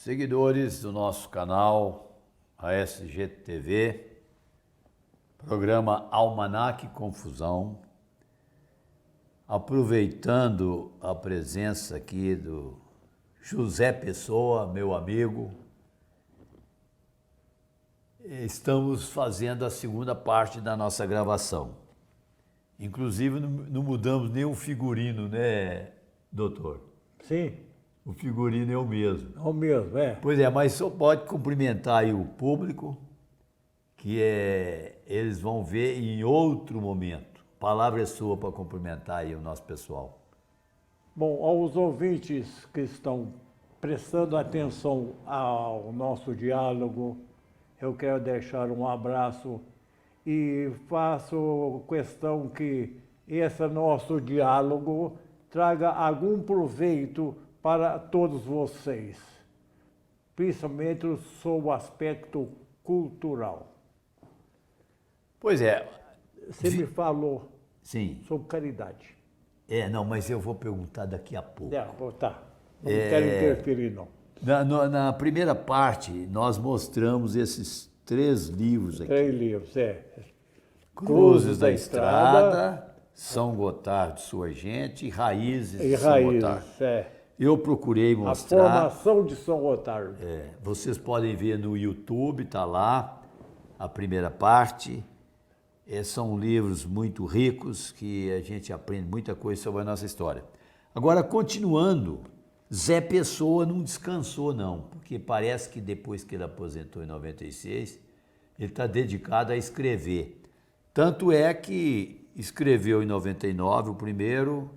Seguidores do nosso canal ASG TV, programa Almanac Confusão, aproveitando a presença aqui do José Pessoa, meu amigo, estamos fazendo a segunda parte da nossa gravação. Inclusive não mudamos nem o figurino, né, doutor? Sim, O figurino é o mesmo. é o mesmo, é. Pois é, mas só pode cumprimentar aí o público, que eles vão ver em outro momento. A palavra é sua para cumprimentar aí o nosso pessoal. Bom, aos ouvintes que estão prestando atenção ao nosso diálogo, eu quero deixar um abraço e faço questão que esse nosso diálogo traga algum proveito para todos vocês, principalmente sob o aspecto cultural. Pois é. Você me falou Sim. sobre caridade. Não, mas eu vou perguntar daqui a pouco. Tá, não quero interferir, não. Na primeira parte, nós mostramos esses 3 livros aqui. 3 livros, Cruzes da Estrada, São Gotardo, Sua Gente e Raízes de São Gotardo. Eu procurei mostrar. A formação de São Gotardo. Vocês podem ver no YouTube, está lá a primeira parte. São livros muito ricos que a gente aprende muita coisa sobre a nossa história. Agora, continuando, Zé Pessoa não descansou não, porque parece que depois que ele aposentou em 96, ele está dedicado a escrever. Tanto é que escreveu em 99 o primeiro,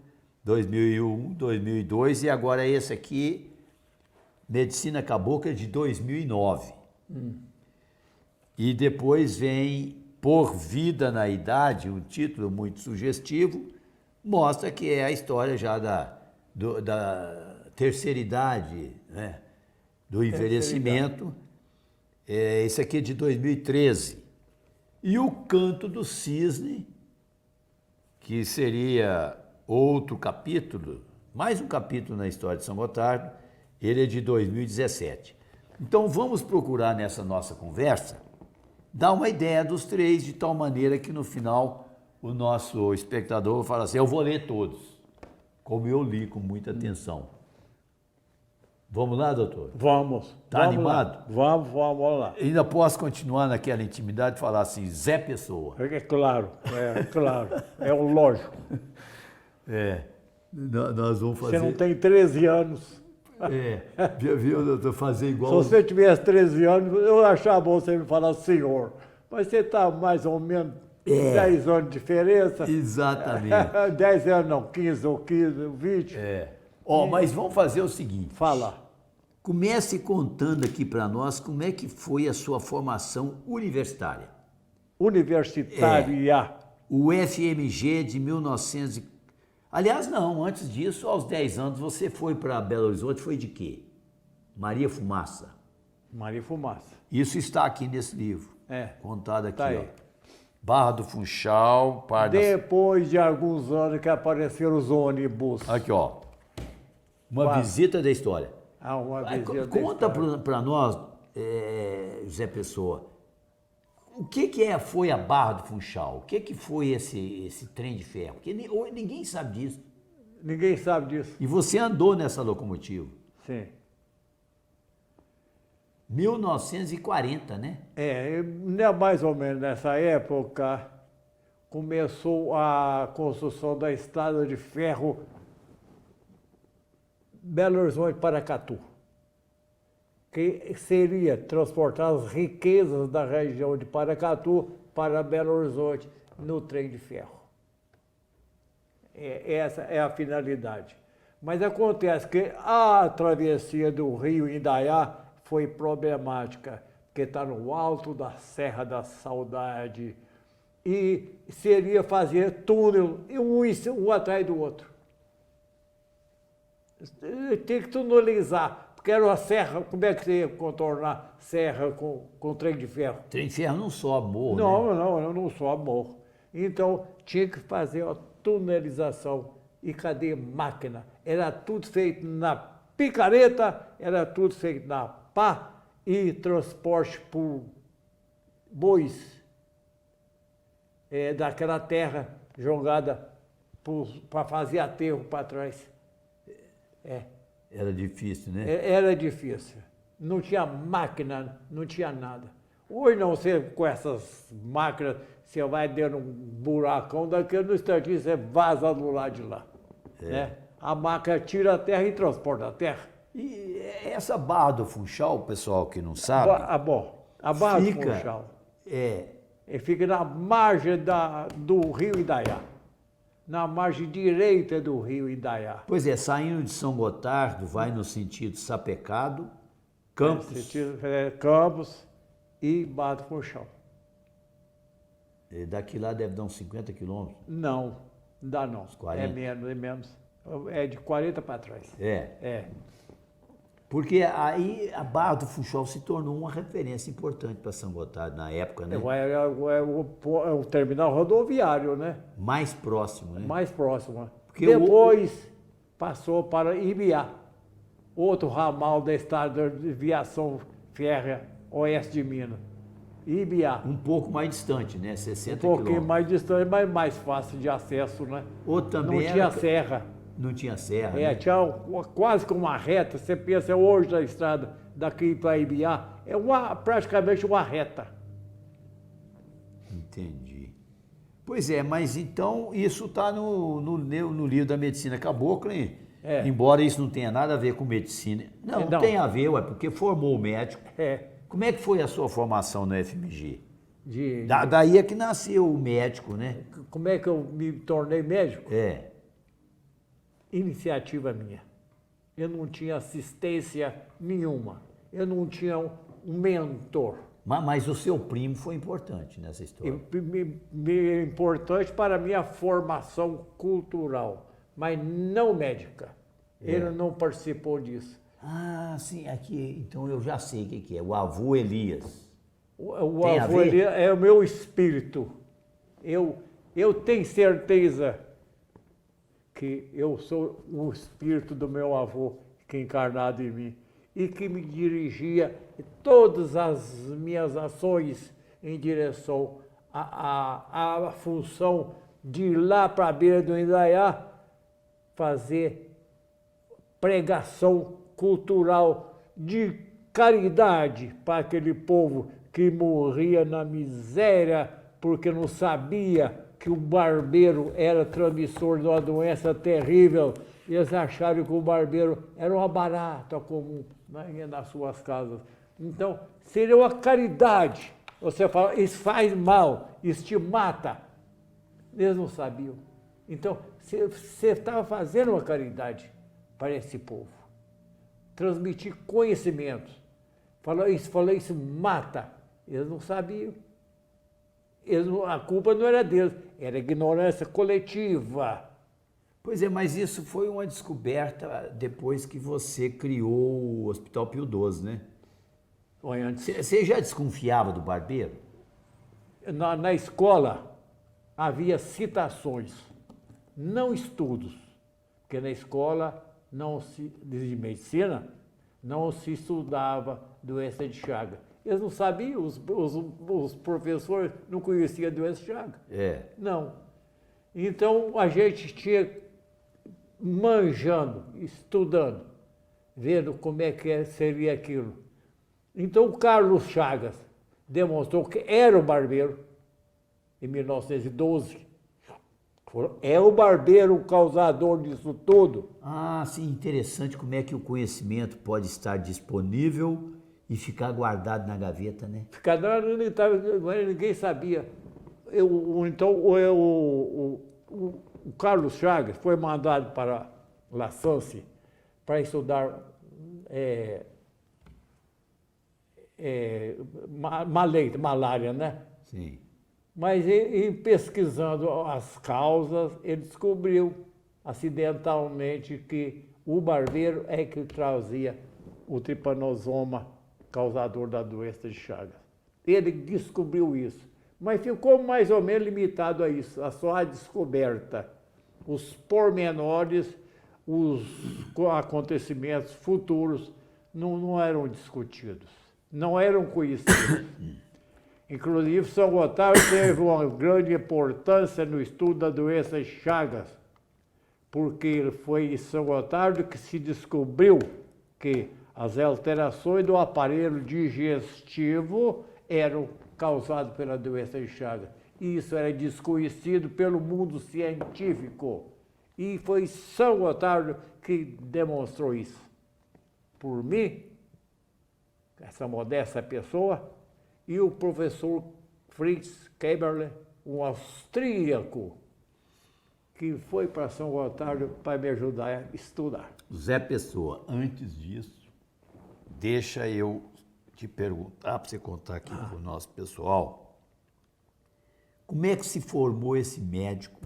2001, 2002 e agora esse aqui, Medicina Cabocla, de 2009. E depois vem Por Vida na Idade, um título muito sugestivo, mostra que é a história já da terceira idade, né? Do envelhecimento. Esse aqui é de 2013. E o Canto do Cisne, que seria outro capítulo, mais um capítulo na história de São Gotardo, ele é de 2017. Então vamos procurar nessa nossa conversa dar uma ideia dos 3, de tal maneira que no final o nosso espectador fala assim, eu vou ler todos, como eu li com muita atenção. Vamos lá, doutor? Vamos. Tá animado? Vamos lá. Ainda posso continuar naquela intimidade e falar assim, Zé Pessoa. É claro, é o lógico. Nós vamos fazer... Você não tem 13 anos. Viu, doutor, fazer igual... Se você tivesse 13 anos, eu achava bom você me falar senhor. Mas você está mais ou menos 10 anos de diferença. Exatamente. 10 anos não, 15 ou 20. Mas vamos fazer o seguinte. Fala. Comece contando aqui para nós como é que foi a sua formação universitária. Universitária. O FMG de 1900. Aliás, não, antes disso, aos 10 anos, você foi para Belo Horizonte, foi de quê? Maria Fumaça. Maria Fumaça. Isso está aqui nesse livro. Contado aqui, tá aí. ó. Barra do Funchal, Depois de alguns anos que apareceram os ônibus. Aqui, ó. Uma visita da história. Uma visita Conta para nós, José Pessoa, o que foi a Barra do Funchal? O que foi esse trem de ferro? Porque ninguém sabe disso. Ninguém sabe disso. E você andou nessa locomotiva? Sim. 1940, né? Mais ou menos nessa época começou a construção da estrada de ferro Belo Horizonte-Paracatu, que seria transportar as riquezas da região de Paracatu para Belo Horizonte no trem de ferro. Essa é a finalidade. Mas acontece que a travessia do rio Indaiá foi problemática, porque está no alto da Serra da Saudade e seria fazer túnel um atrás do outro. Tem que tunelizar, porque era uma serra, como é que você ia contornar serra com trem de ferro? Trem de ferro não sobe morro, Não, não sobe morro. Então, tinha que fazer a tunelização. E cadê máquina? Era tudo feito na picareta era tudo feito na pá e transporte por bois daquela terra jogada para fazer aterro para trás. Era difícil, né? Era difícil. Não tinha máquina, não tinha nada. Hoje não, você com essas máquinas, você vai dentro um buracão, daqui no instantinho você vaza do lado de lá. Né? A máquina tira a terra e transporta a terra. E essa Barra do Funchal, pessoal que não sabe, A Barra do fica, Funchal é, fica na margem do rio Indaiá. Na margem direita do rio Indaiá. pois é, saindo de São Gotardo, vai no sentido Sapecado, Campos, Campos e Barra do Funchal. daqui lá deve dar uns 50 quilômetros. Não dá não. 40? É menos. É de 40 para trás. É. Porque aí a Barra do Funchal se tornou uma referência importante para São Gotardo na época, né? É o terminal rodoviário, né? Mais próximo, né? Mais próximo. Porque Depois passou para Ibiá, outro ramal da estrada de viação férrea oeste de Minas. Ibiá. Um pouco mais distante, né? 60 Um pouquinho quilômetros. mais distante, mas mais fácil de acesso, né? Ou também Não tinha serra. Não tinha serra, né? Tinha quase que uma reta. Você pensa hoje a estrada daqui para Ibiá, praticamente uma reta. Entendi. Pois é, mas então isso está no livro da medicina cabocla, hein? Embora isso não tenha nada a ver com medicina. Não tem a ver, porque formou o médico. Como é que foi a sua formação no FMG? Daí é que nasceu o médico, né? Como é que eu me tornei médico? Iniciativa minha. Eu não tinha assistência nenhuma. Eu não tinha um mentor. Mas o seu primo foi importante nessa história. Importante para a minha formação cultural, mas não médica. Ele não participou disso. Ah, sim, aqui, então eu já sei o que é. O avô Elias. O avô Elias é o meu espírito. Eu tenho certeza que eu sou o espírito do meu avô que é encarnado em mim e que me dirigia todas as minhas ações em direção à função de ir lá para a beira do Indaiá fazer pregação cultural de caridade para aquele povo que morria na miséria porque não sabia que o barbeiro era transmissor de uma doença terrível. Eles acharam que o barbeiro era uma barata comum, né, nas suas casas. Então, seria uma caridade. Você fala, isso faz mal, isso te mata. Eles não sabiam. Então, você estava fazendo uma caridade para esse povo. Transmitir conhecimento. Falou, isso mata. Eles não sabiam. A culpa não era deles, era ignorância coletiva. Pois é, mas isso foi uma descoberta depois que você criou o Hospital Pio XII, né? Você já desconfiava do barbeiro? Na escola havia citações, não estudos, porque na escola de medicina não se estudava doença de Chagas. Eles não sabiam, os professores não conheciam a doença de Chagas. Não. Então a gente tinha manjando, estudando, vendo como é que seria aquilo. Então o Carlos Chagas demonstrou que era o barbeiro em 1912. É o barbeiro o causador disso tudo. Ah, sim, interessante como é que o conhecimento pode estar disponível e ficar guardado na gaveta, né? Ninguém sabia. O Carlos Chagas foi mandado para La Sance para estudar malária, né? Sim. Mas em pesquisando as causas, ele descobriu acidentalmente que o barbeiro é que trazia o tripanosoma causador da doença de Chagas. Ele descobriu isso, mas ficou mais ou menos limitado a isso, a só a descoberta. Os pormenores, os acontecimentos futuros não eram discutidos, não eram conhecidos. Inclusive, São Gotardo teve uma grande importância no estudo da doença Chagas, porque foi em São Gotardo que se descobriu que as alterações do aparelho digestivo eram causadas pela doença de Chagas. E isso era desconhecido pelo mundo científico. E foi São Gotardo que demonstrou isso. Por mim, essa modesta pessoa, e o professor Fritz Keberle, um austríaco, que foi para São Gotardo para me ajudar a estudar. Zé Pessoa, antes disso, deixa eu te perguntar, para você contar aqui para o nosso pessoal, como é que se formou esse médico,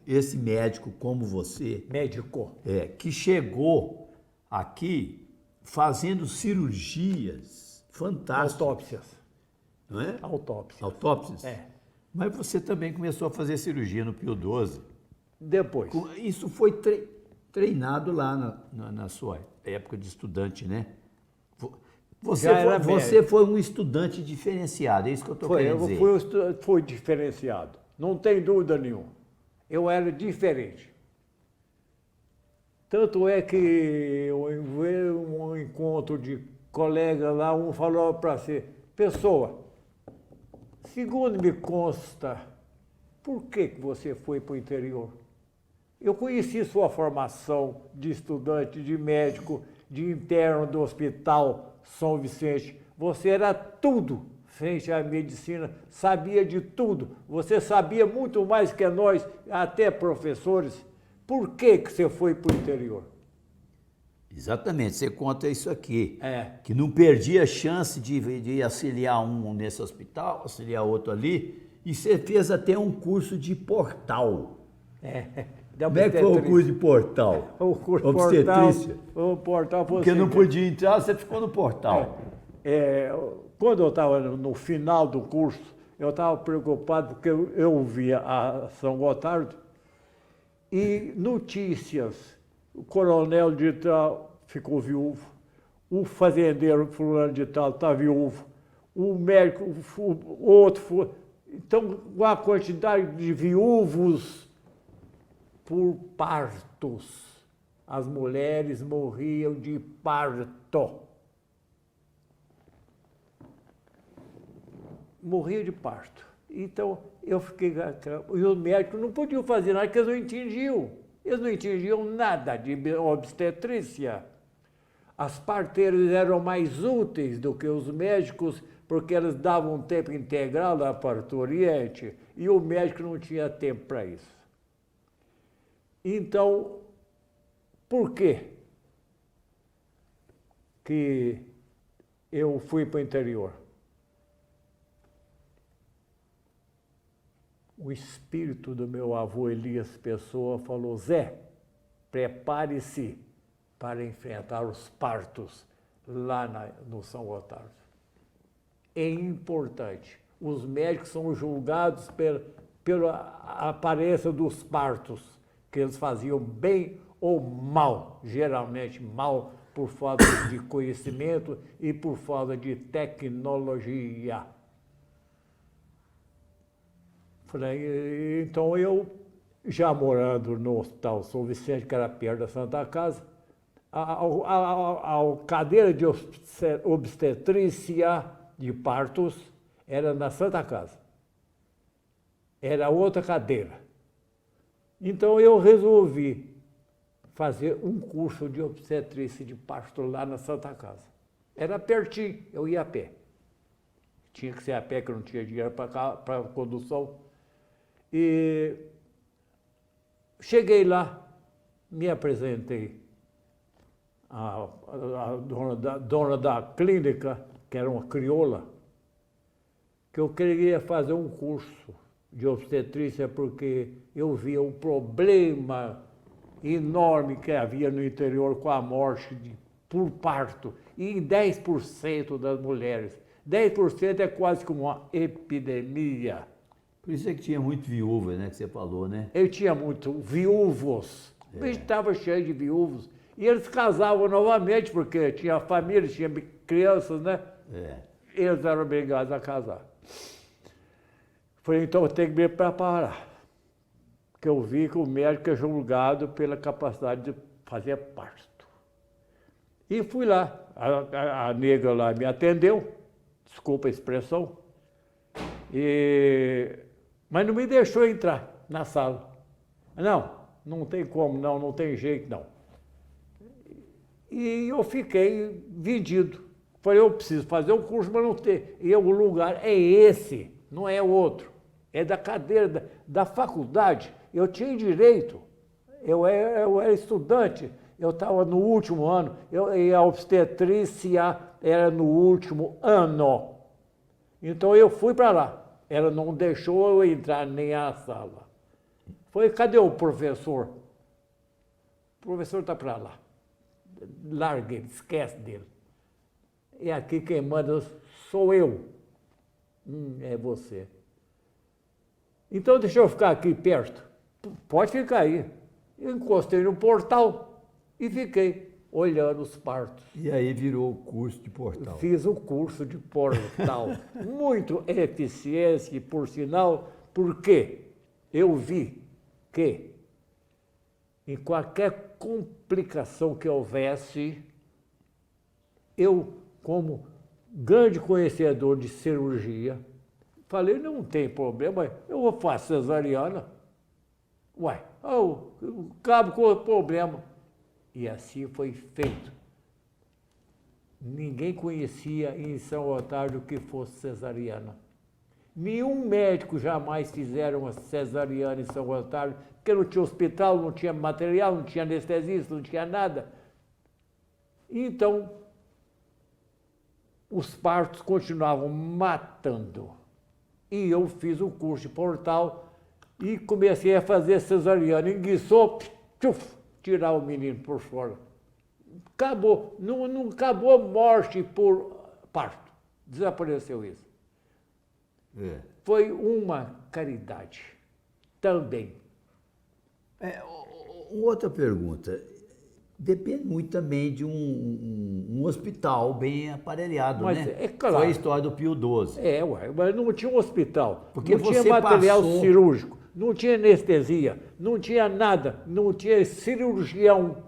esse médico como você, Médico. que chegou aqui fazendo cirurgias fantásticas. Autópsias. Não é? Autópsias. Autópsias? É. Mas você também começou a fazer cirurgia no Pio XII. Depois. Isso foi treinado lá na sua época de estudante, né? Você foi um estudante diferenciado, é isso que eu estou querendo dizer. Fui diferenciado, não tem dúvida nenhuma. Eu era diferente. Tanto é que eu vi um encontro de colegas lá, um falou para você, Pessoa, segundo me consta, por que você foi para o interior? Eu conheci sua formação de estudante, de médico, de interno do Hospital São Vicente. Você era tudo frente à medicina, sabia de tudo. Você sabia muito mais que nós, até professores. Por que você foi para o interior? Exatamente, você conta isso aqui. É. Que não perdia a chance de auxiliar um nesse hospital, auxiliar outro ali, e você fez até um curso de portal. Como é que foi o curso de portal? O curso obstetrícia? O portal Porque não podia entrar, você ficou no portal. Quando eu estava no final do curso, eu estava preocupado porque eu via a São Gotardo e notícias. O coronel de tal ficou viúvo, o fazendeiro fulano de tal está viúvo, o médico, o outro. Então, uma quantidade de viúvos por partos. As mulheres morriam de parto. Morriam de parto. Então, eu fiquei... E os médicos não podiam fazer nada, porque eles não entendiam. Eles não entendiam nada de obstetrícia. As parteiras eram mais úteis do que os médicos, porque eles davam um tempo integral na parturiente, e o médico não tinha tempo para isso. Então, por quê que eu fui para o interior? O espírito do meu avô Elias Pessoa falou, Zé, prepare-se para enfrentar os partos lá no São Gotardo. É importante. Os médicos são julgados pela aparência dos partos, que eles faziam bem ou mal, geralmente mal, por falta de conhecimento e por falta de tecnologia. Falei, então eu, já morando no Hospital São Vicente, que era perto da Santa Casa, a cadeira de obstetrícia de partos era na Santa Casa. Era outra cadeira. Então eu resolvi fazer um curso de obstetrícia de parto lá na Santa Casa. Era pertinho, eu ia a pé. Tinha que ser a pé, que eu não tinha dinheiro para condução. E cheguei lá, me apresentei. A dona da clínica, que era uma crioula, que eu queria fazer um curso de obstetrícia porque eu via um problema enorme que havia no interior com a morte por parto, e em 10% das mulheres. 10% é quase como uma epidemia. Por isso é que tinha muito viúva, né, que você falou, né? Eu tinha muito viúvos. O bicho estava cheio de viúvos. E eles casavam novamente, porque tinha família, tinha crianças, né? Eles eram obrigados a casar. Falei, então eu tenho que me preparar. Porque eu vi que o médico é julgado pela capacidade de fazer parto. E fui lá. A negra lá me atendeu, desculpa a expressão, mas não me deixou entrar na sala. Não tem como, não tem jeito, não. E eu fiquei vendido. Falei, eu preciso fazer o curso, mas não tem. E o lugar é esse, não é outro. É da cadeira, da faculdade. Eu tinha direito. Eu era estudante. Eu estava no último ano. E a obstetrícia era no último ano. Então eu fui para lá. Ela não deixou eu entrar nem na sala. Falei, cadê o professor? O professor está para lá. Larga ele, esquece dele. E aqui quem manda sou eu. É você. Então deixa eu ficar aqui perto. Pode ficar aí. Eu encostei no portal e fiquei olhando os partos. E aí virou o curso de portal. Fiz o curso de portal. Muito eficiente, por sinal, porque eu vi que em qualquer complicação que houvesse, eu, como grande conhecedor de cirurgia, falei, não tem problema, eu vou fazer cesariana. Uai, acabo com o problema. E assim foi feito. Ninguém conhecia em São Otário o que fosse cesariana. Nenhum médico jamais fizeram uma cesariana em São Otário, porque não tinha hospital, não tinha material, não tinha anestesista, não tinha nada. Então, os partos continuavam matando. E eu fiz o curso de portal e comecei a fazer cesariana. Enguiçou, tirar o menino por fora. Acabou. Não acabou morte por parto. Desapareceu isso. Foi uma caridade também. Outra pergunta. Depende muito também de um hospital bem aparelhado, mas, né? É claro. Foi a história do Pio XII. Mas não tinha um hospital. Porque não tinha material passou... cirúrgico, não tinha anestesia, não tinha nada, não tinha cirurgião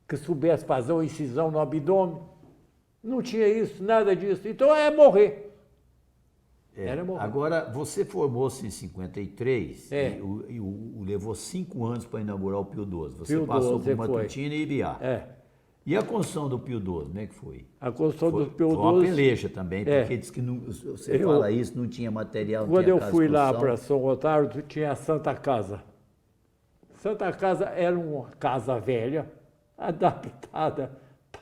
que soubesse fazer uma incisão no abdômen. Não tinha isso, nada disso. Então é morrer. Era morrer. Agora, você formou-se em 53 e levou 5 anos para inaugurar o Pio XII. Você Pio passou XII por Matutina e Ibiá. E a construção do Pio XII, como é que foi? A construção do Pio XII... Foi uma peleja também, porque diz que você fala isso, não tinha material, não tinha Quando eu fui lá para São Otário, tinha a Santa Casa. Santa Casa era uma casa velha, adaptada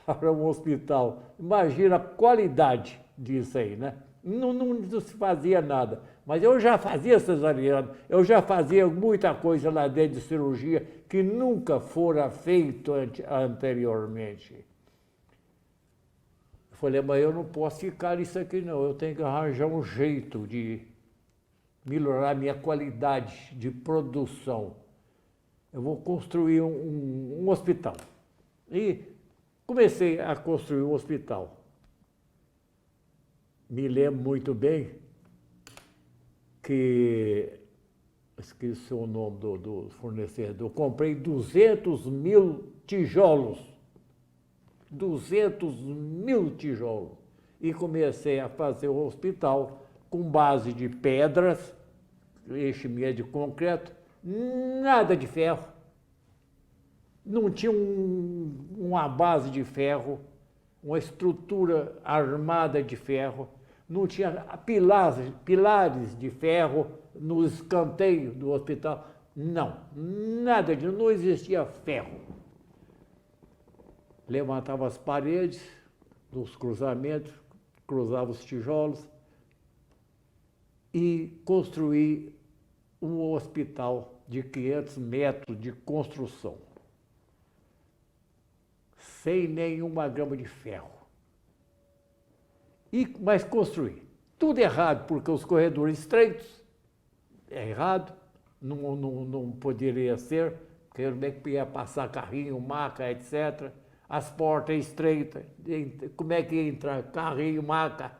para um hospital. Imagina a qualidade disso aí, né? Não se fazia nada. Mas eu já fazia cesariana, eu já fazia muita coisa lá dentro de cirurgia que nunca fora feito anteriormente. Eu falei, mas eu não posso ficar nisso aqui não, eu tenho que arranjar um jeito de melhorar a minha qualidade de produção. Eu vou construir um hospital. E comecei a construir um hospital. Me lembro muito bem que, esqueci o nome do fornecedor, comprei 200 mil tijolos. 200 mil tijolos. E comecei a fazer o hospital com base de pedras, enchimento de concreto, nada de ferro. Não tinha uma base de ferro, uma estrutura armada de ferro. Não tinha pilares de ferro no escanteio do hospital. Não, nada disso, não existia ferro. Levantava as paredes dos cruzamentos, cruzava os tijolos e construí um hospital de 500 metros de construção, sem nenhuma grama de ferro. Mas construí. Tudo errado, porque os corredores estreitos, é errado, não poderia ser, como é que ia passar carrinho, maca, etc. As portas estreitas, como é que ia entrar carrinho, maca.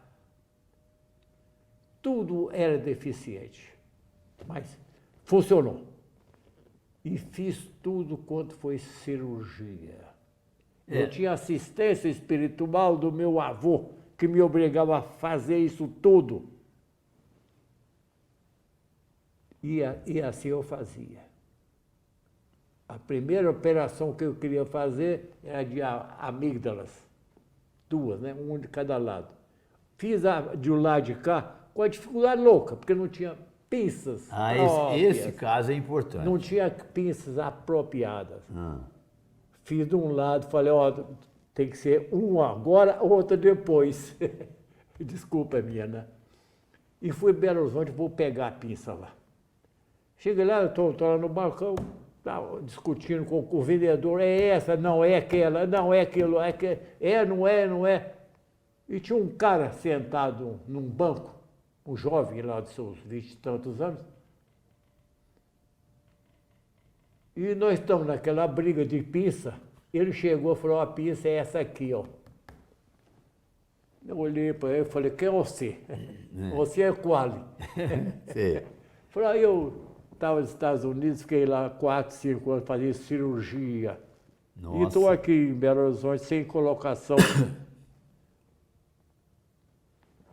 Tudo era deficiente, mas funcionou. E fiz tudo quanto foi cirurgia. Eu tinha assistência espiritual do meu avô, que me obrigava a fazer isso tudo. E assim eu fazia. A primeira operação que eu queria fazer era de amígdalas. 2, né? Um de cada lado. Fiz a de um lado de cá com a dificuldade louca, porque não tinha pinças esse caso é importante. Não tinha pinças apropriadas. Fiz de um lado, falei, ó, tem que ser um agora, outro depois. Desculpa, minha, né? E fui em Belo Horizonte, vou pegar a pinça lá. Cheguei lá, eu estou lá no balcão, discutindo com o vendedor, é essa, não é aquela, não é aquilo, não é. E tinha um cara sentado num banco, um jovem lá de seus 20 e tantos anos. E nós estamos naquela briga de pinça. Ele chegou e falou, a pinça é essa aqui, ó. Eu olhei para ele e falei, quem é você? Você é qual? Sim. Falei, eu estava nos Estados Unidos, fiquei lá 4, 5 anos fazendo cirurgia. Nossa. E estou aqui em Belo Horizonte sem colocação.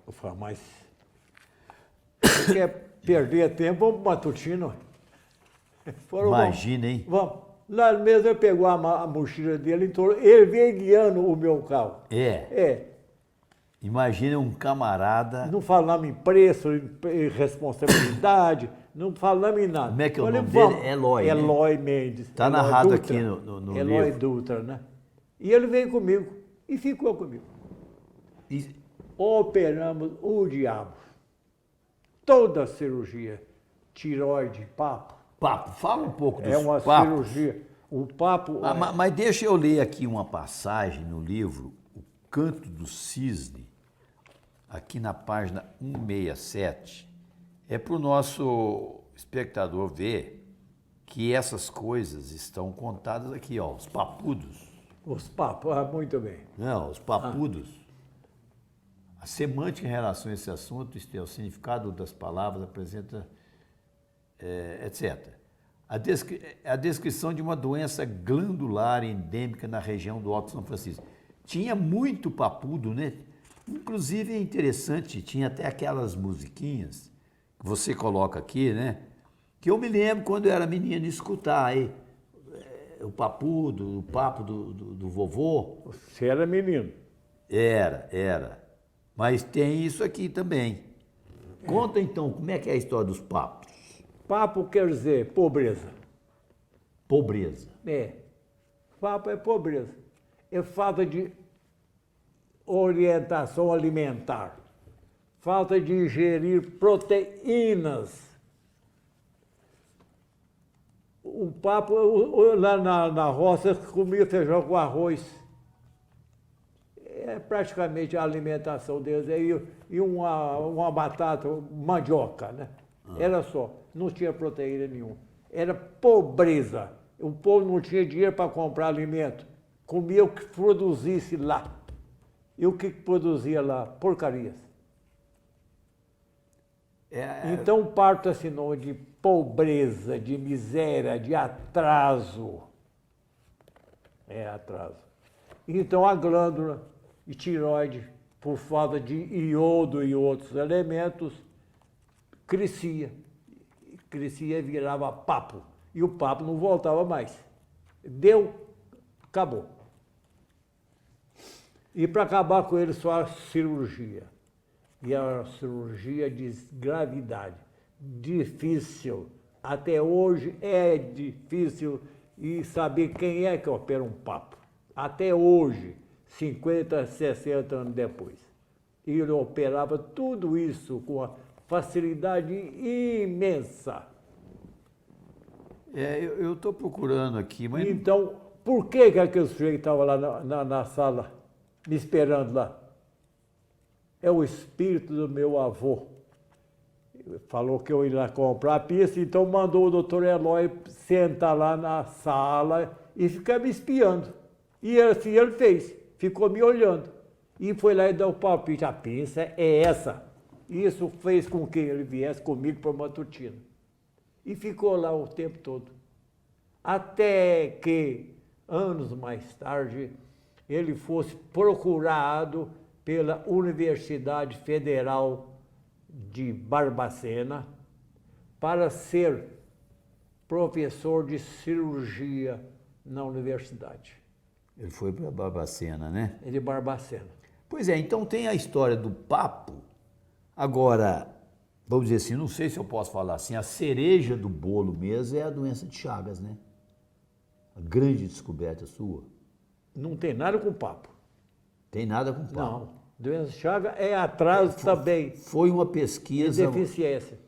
Eu falei, mas você quer perder tempo? Vamos para o matutino. Imagina, hein? Vamos. Lá mesmo ele pegou a mochila dele, então ele veio guiando o meu carro. Imagina um camarada... Não falamos em preço, em responsabilidade, não falamos em nada. Como é que é o nome dele? Eloy, né? Eloy Mendes. Está narrado aqui no Eloy livro. Dutra, né? E ele veio comigo e ficou comigo. Operamos o diabo. Toda a cirurgia, tiroide, papo. Fala um pouco dos É uma papos. cirurgia. O papo... Mas deixa eu ler aqui uma passagem no livro, O Canto do Cisne, aqui na página 167. É para o nosso espectador ver que essas coisas estão contadas aqui, ó, os papudos. Os papos, muito bem. Não, os papudos. A semântica em relação a esse assunto, isto é, o significado das palavras apresenta, etc. A descrição de uma doença glandular endêmica na região do Alto São Francisco. Tinha muito papudo, né? Inclusive é interessante, tinha até aquelas musiquinhas que você coloca aqui, né? Que eu me lembro quando eu era menino escutar aí, o papudo, o papo do vovô. Você era menino. Era. Mas tem isso aqui também. Conta então, como é que é a história dos papos? Papo quer dizer pobreza. Pobreza. Papo é pobreza. É falta de orientação alimentar. Falta de ingerir proteínas. O papo, lá na roça, comia feijão com arroz. É praticamente a alimentação deles. E uma batata, mandioca, né? Era só. Não tinha proteína nenhuma. Era pobreza. O povo não tinha dinheiro para comprar alimento. Comia o que produzisse lá. E o que produzia lá? Porcarias. Então o parto assinou de pobreza, de miséria, de atraso. Atraso. Então a glândula e tireoide, por falta de iodo e outros elementos, crescia e virava papo. E o papo não voltava mais. Deu, acabou. E para acabar com ele, só a cirurgia. E a cirurgia de gravidade. Difícil. Até hoje é difícil e saber quem é que opera um papo. Até hoje, 50, 60 anos depois. E ele operava tudo isso com uma facilidade imensa. Eu estou procurando aqui, mas... Então, por que aquele sujeito estava lá na sala, me esperando lá? É o espírito do meu avô. falou que eu ia lá comprar a pista, então mandou o doutor Eloy sentar lá na sala e ficar me espiando. E assim ele fez, ficou me olhando. E foi lá e deu o palpite, a pista é essa. Isso fez com que ele viesse comigo para Matutina. E ficou lá o tempo todo. Até que, anos mais tarde, ele fosse procurado pela Universidade Federal de Barbacena para ser professor de cirurgia na universidade. Ele foi para Barbacena, né? É de Barbacena. Pois é, então tem a história do papo. Agora, vamos dizer assim, não sei se eu posso falar assim, a cereja do bolo mesmo é a doença de Chagas, né? A grande descoberta sua. Não tem nada com papo. Tem nada com papo. Não. Doença de Chagas é atraso também. Foi uma E pesquisa... deficiência.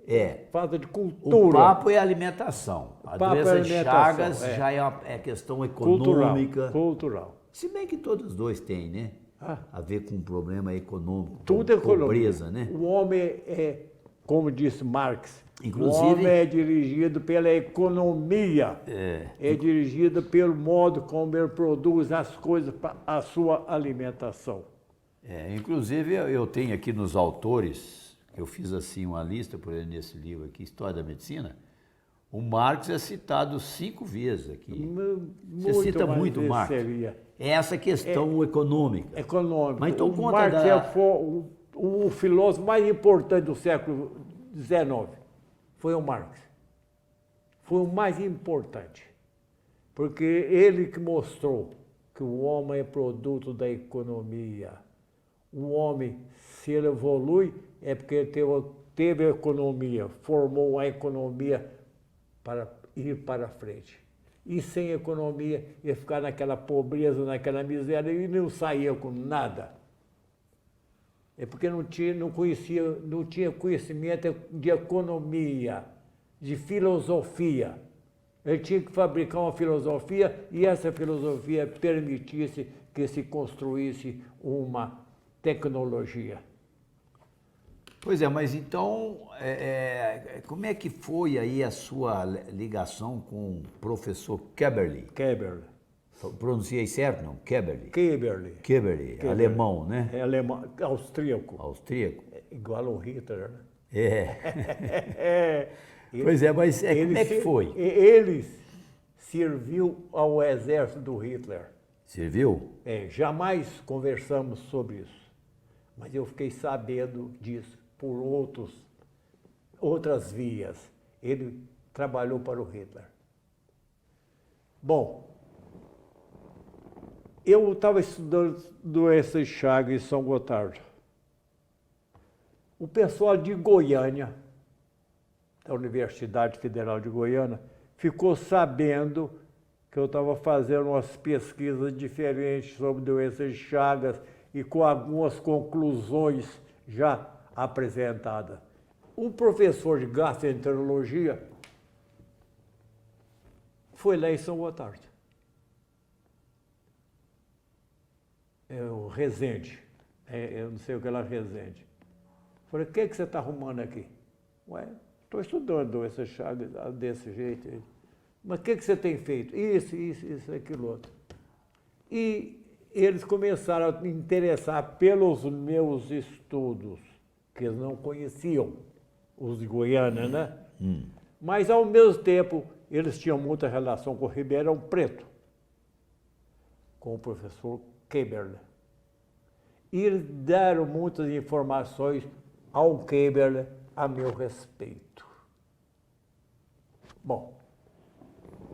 É. Falta de cultura. O papo é alimentação. A Papo doença é de alimentação, Chagas é. já é questão econômica. Cultural. Se bem que todos os dois têm, né? Ah. A ver com um problema econômico, Tudo é economia. pobreza, né? O homem é, como disse Marx, Inclusive- o homem é dirigido pela economia. É dirigido pelo modo como ele produz as coisas para a sua alimentação. Inclusive, eu tenho aqui nos autores, eu fiz assim uma lista, por exemplo, nesse livro aqui, História da Medicina, o Marx é citado 5 vezes aqui. Você cita mais muito o vezes Marx. seria. É essa questão econômica. Econômico. Mas então o conta Marx da- o filósofo mais importante do século XIX. Foi o Marx. Foi o mais importante. Porque ele que mostrou que o homem é produto da economia. O homem, se ele evolui, é porque ele teve a economia, formou a economia para ir para frente. E sem economia, ia ficar naquela pobreza, naquela miséria e não saía com nada. É porque não tinha conhecimento de economia, de filosofia. Ele tinha que fabricar uma filosofia e essa filosofia permitisse que se construísse uma tecnologia. Pois é, mas então, como é que foi aí a sua ligação com o professor Keberle? Keberle. Pronunciei certo, não? Keberle. Keberle. Keberle, alemão, né? É alemão, austríaco. Austríaco. Igual ao Hitler, né? É. Pois é, mas como é que foi? Ele serviu ao exército do Hitler. Serviu? Jamais conversamos sobre isso, mas eu fiquei sabendo disso por outras vias. Ele trabalhou para o Hitler. Bom, eu estava estudando doença de Chagas em São Gotardo. O pessoal de Goiânia, da Universidade Federal de Goiânia, ficou sabendo que eu estava fazendo umas pesquisas diferentes sobre doenças de Chagas e com algumas conclusões já apresentadas. Um professor de gastroenterologia foi lá em São Gotardo. É o Rezende. Eu não sei o que é lá, Rezende. Falei, o que você está arrumando aqui? Ué, estou estudando doenças de Chagas desse jeito. Mas o que você tem feito? Isso, aquilo outro. E eles começaram a me interessar pelos meus estudos, que eles não conheciam, os de Goiânia, né? Mas, ao mesmo tempo, eles tinham muita relação com o Ribeirão Preto, com o professor Keberle. E eles deram muitas informações ao Keberle a meu respeito. Bom,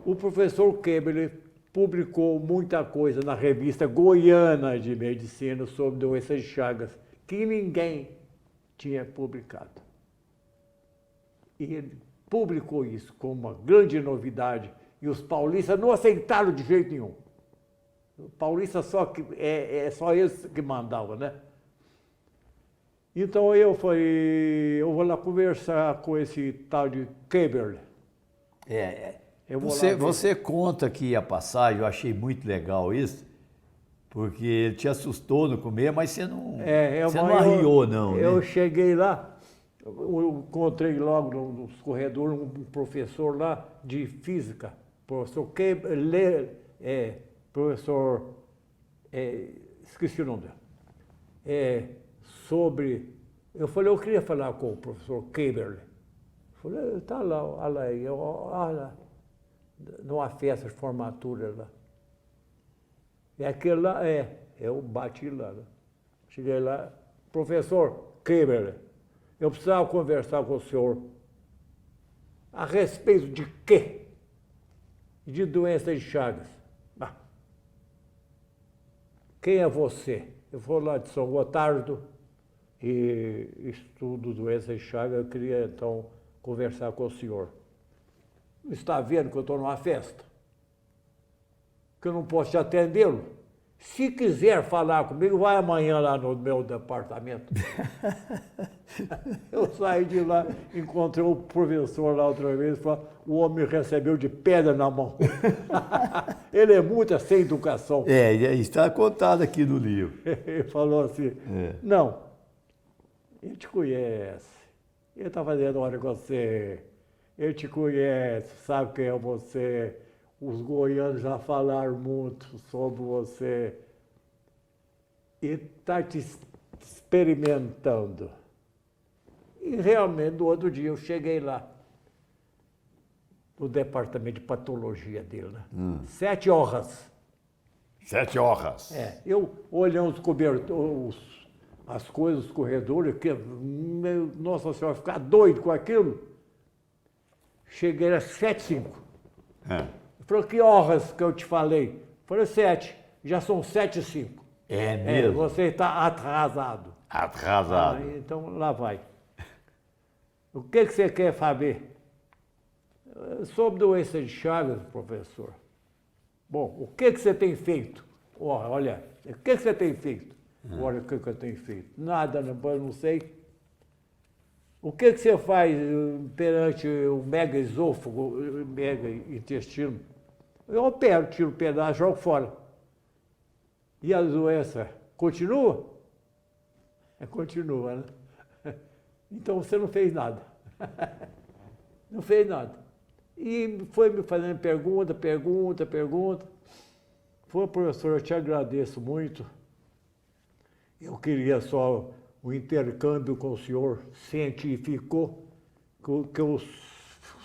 o professor Keberle publicou muita coisa na revista Goiana de Medicina sobre doenças de Chagas, que ninguém tinha publicado. E ele publicou isso como uma grande novidade e os paulistas não aceitaram de jeito nenhum. O paulista só eles que mandavam, né? Então eu falei, eu vou lá conversar com esse tal de Keberle. Você conta aqui a passagem, eu achei muito legal isso, porque ele te assustou no começo, mas você não, você não arriou, não. Eu né? cheguei lá Eu encontrei logo nos corredores um professor lá de física, professor professor, esqueci o nome dele, eu falei, eu queria falar com o professor Keberle. Falei, tá lá, olha aí, olha, numa festa de formatura lá. E aquele lá, eu bati lá, né? Cheguei lá, professor Keberle, eu precisava conversar com o senhor a respeito de quê? De doença de Chagas. Ah, quem é você? Eu vou lá de São Gotardo e estudo doença de Chagas, eu queria então conversar com o senhor. Está vendo que eu estou numa festa? Que eu não posso te atendê-lo? Se quiser falar comigo, vai amanhã lá no meu departamento. Eu saí de lá, encontrei o professor lá outra vez, falou, o homem me recebeu de pedra na mão. Ele é muito sem educação. Está contado aqui no livro. Ele falou assim, não, ele te conhece, ele está fazendo hora com você, ele te conhece, sabe quem é você. Os goianos já falaram muito sobre você e está te experimentando. E realmente, no outro dia, eu cheguei lá, no departamento de patologia dele, né? 7 horas. 7 horas. Eu olhando os cobertores, as coisas, os corredores, nossa senhora, ficar doido com aquilo. Cheguei às 7h05. Falou, que horas que eu te falei? Falei, 7. Já são 7h05. É mesmo? Você está atrasado. Atrasado. Então, lá vai. O que você quer saber? Sobre doença de Chagas, professor. Bom, o que você tem feito? Olha, o que você tem feito? Olha, o que eu tenho feito? Nada, eu não sei. O que você faz perante o mega esôfago, mega intestino? Eu opero, tiro um pedaço, jogo fora. E a doença continua? Continua, né? Então você não fez nada. Não fez nada. E foi me fazendo pergunta. Foi, professor, eu te agradeço muito. Eu queria só o intercâmbio com o senhor científico, que eu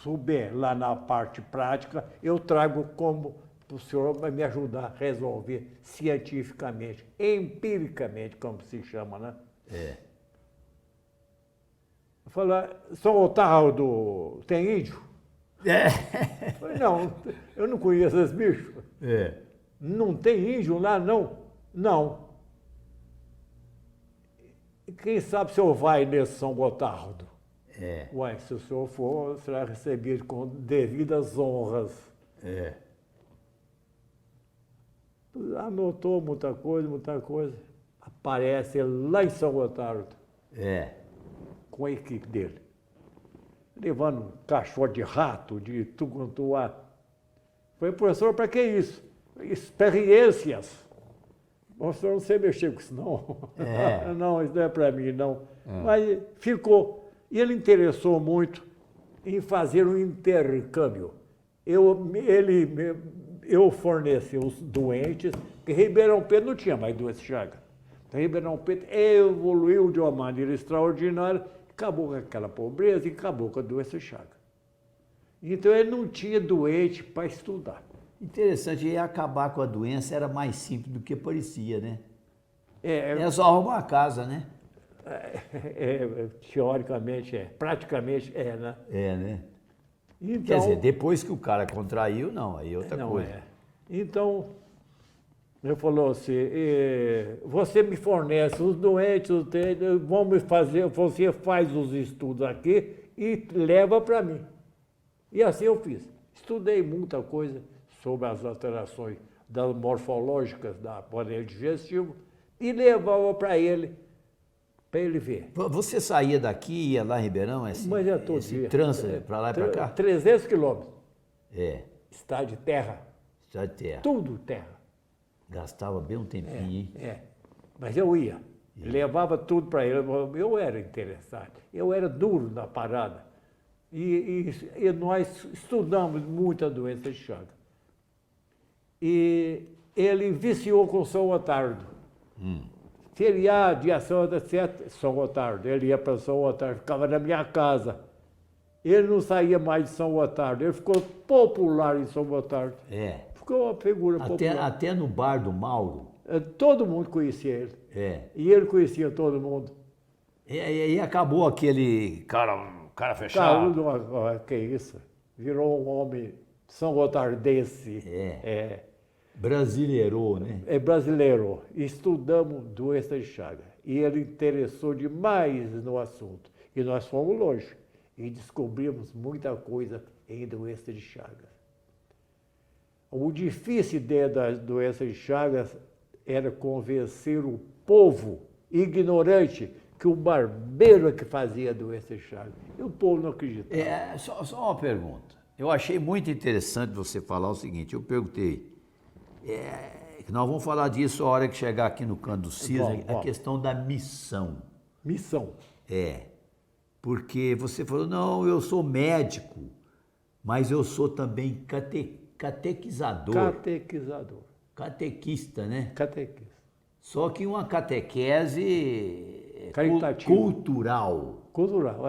souber lá na parte prática, eu trago como o senhor vai me ajudar a resolver cientificamente, empiricamente, como se chama, né? Eu falei, São Gotardo, tem índio? Eu falei, não, eu não conheço esse bicho. Não tem índio lá, não? Não. Quem sabe se eu vai nesse São Gotardo? Ué, se o senhor for, será recebido com devidas honras. Anotou muita coisa. Aparece lá em São Gotardo. Com a equipe dele. Levando um cachorro de rato, de tucantuá. Falei, professor, para que isso? Experiências. O senhor não sei mexer com isso, não. Não, isso não é para mim, não. Mas ficou. E ele interessou muito em fazer um intercâmbio. Eu forneci os doentes, porque Ribeirão Preto não tinha mais doença de Chagas. Então, Ribeirão Preto evoluiu de uma maneira extraordinária, acabou com aquela pobreza e acabou com a doença de Chagas. Então, ele não tinha doente para estudar. Interessante, e acabar com a doença era mais simples do que parecia, né? É só arrumar a casa, né? Teoricamente praticamente né? Né? Então, quer dizer, depois que o cara contraiu, não, aí é outra coisa. Então, ele falou assim, você me fornece os doentes, vamos fazer, você faz os estudos aqui e leva para mim. E assim eu fiz. Estudei muita coisa sobre as alterações morfológicas da aparelho digestivo e levava para ele ver. Você saía daqui e ia lá em Ribeirão? Mas é todo dia. Trança para lá e para cá? 300 quilômetros. Estrada de terra. Estrada de terra. Tudo terra. Gastava bem um tempinho, hein? Mas eu ia. Levava tudo para ele. Eu era interessado, eu era duro na parada. E nós estudamos muito a doença de Chagas. E ele viciou com São Gotardo. Feriado, dia Santa, São Gotardo. Ele ia para São Gotardo, ficava na minha casa. Ele não saía mais de São Gotardo. Ele ficou popular em São Gotardo. É. Ficou uma figura popular. Até no bar do Mauro. Todo mundo conhecia ele. É. E ele conhecia todo mundo. E acabou aquele cara fechado. Que isso? Virou um homem São Gotardense. É. Brasileirou, né? É brasileiro. Estudamos doença de Chagas. E ele interessou demais no assunto. E nós fomos longe. E descobrimos muita coisa em doença de Chagas. O difícil da doença de Chagas era convencer o povo ignorante que o barbeiro é que fazia a doença de Chagas. E o povo não acreditava. Só uma pergunta. Eu achei muito interessante você falar o seguinte. Eu perguntei, que nós vamos falar disso a hora que chegar aqui no Canto do Cisne, a questão da missão. Missão. Porque você falou, não, eu sou médico, mas eu sou também catequizador. Catequista, né? Catequista. Só que uma catequese Caritativa. cultural. Cultural.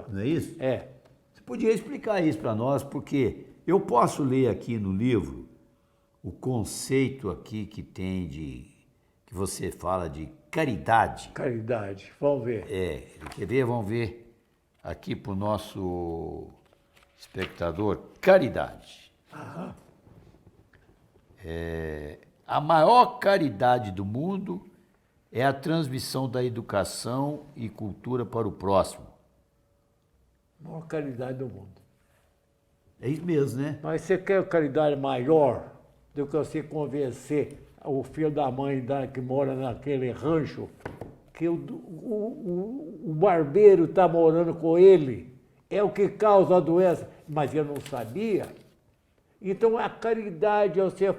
Não é isso? É. Você podia explicar isso para nós, porque eu posso ler aqui no livro o conceito aqui que tem que você fala de caridade. Caridade, vamos ver. Quer ver? Vamos ver aqui para o nosso espectador. Caridade. A maior caridade do mundo é a transmissão da educação e cultura para o próximo. A maior caridade do mundo. É isso mesmo, né? Mas você quer caridade maior do que você convencer o filho da mãe que mora naquele rancho que o barbeiro está morando com ele, é o que causa a doença, mas eu não sabia. Então a caridade é você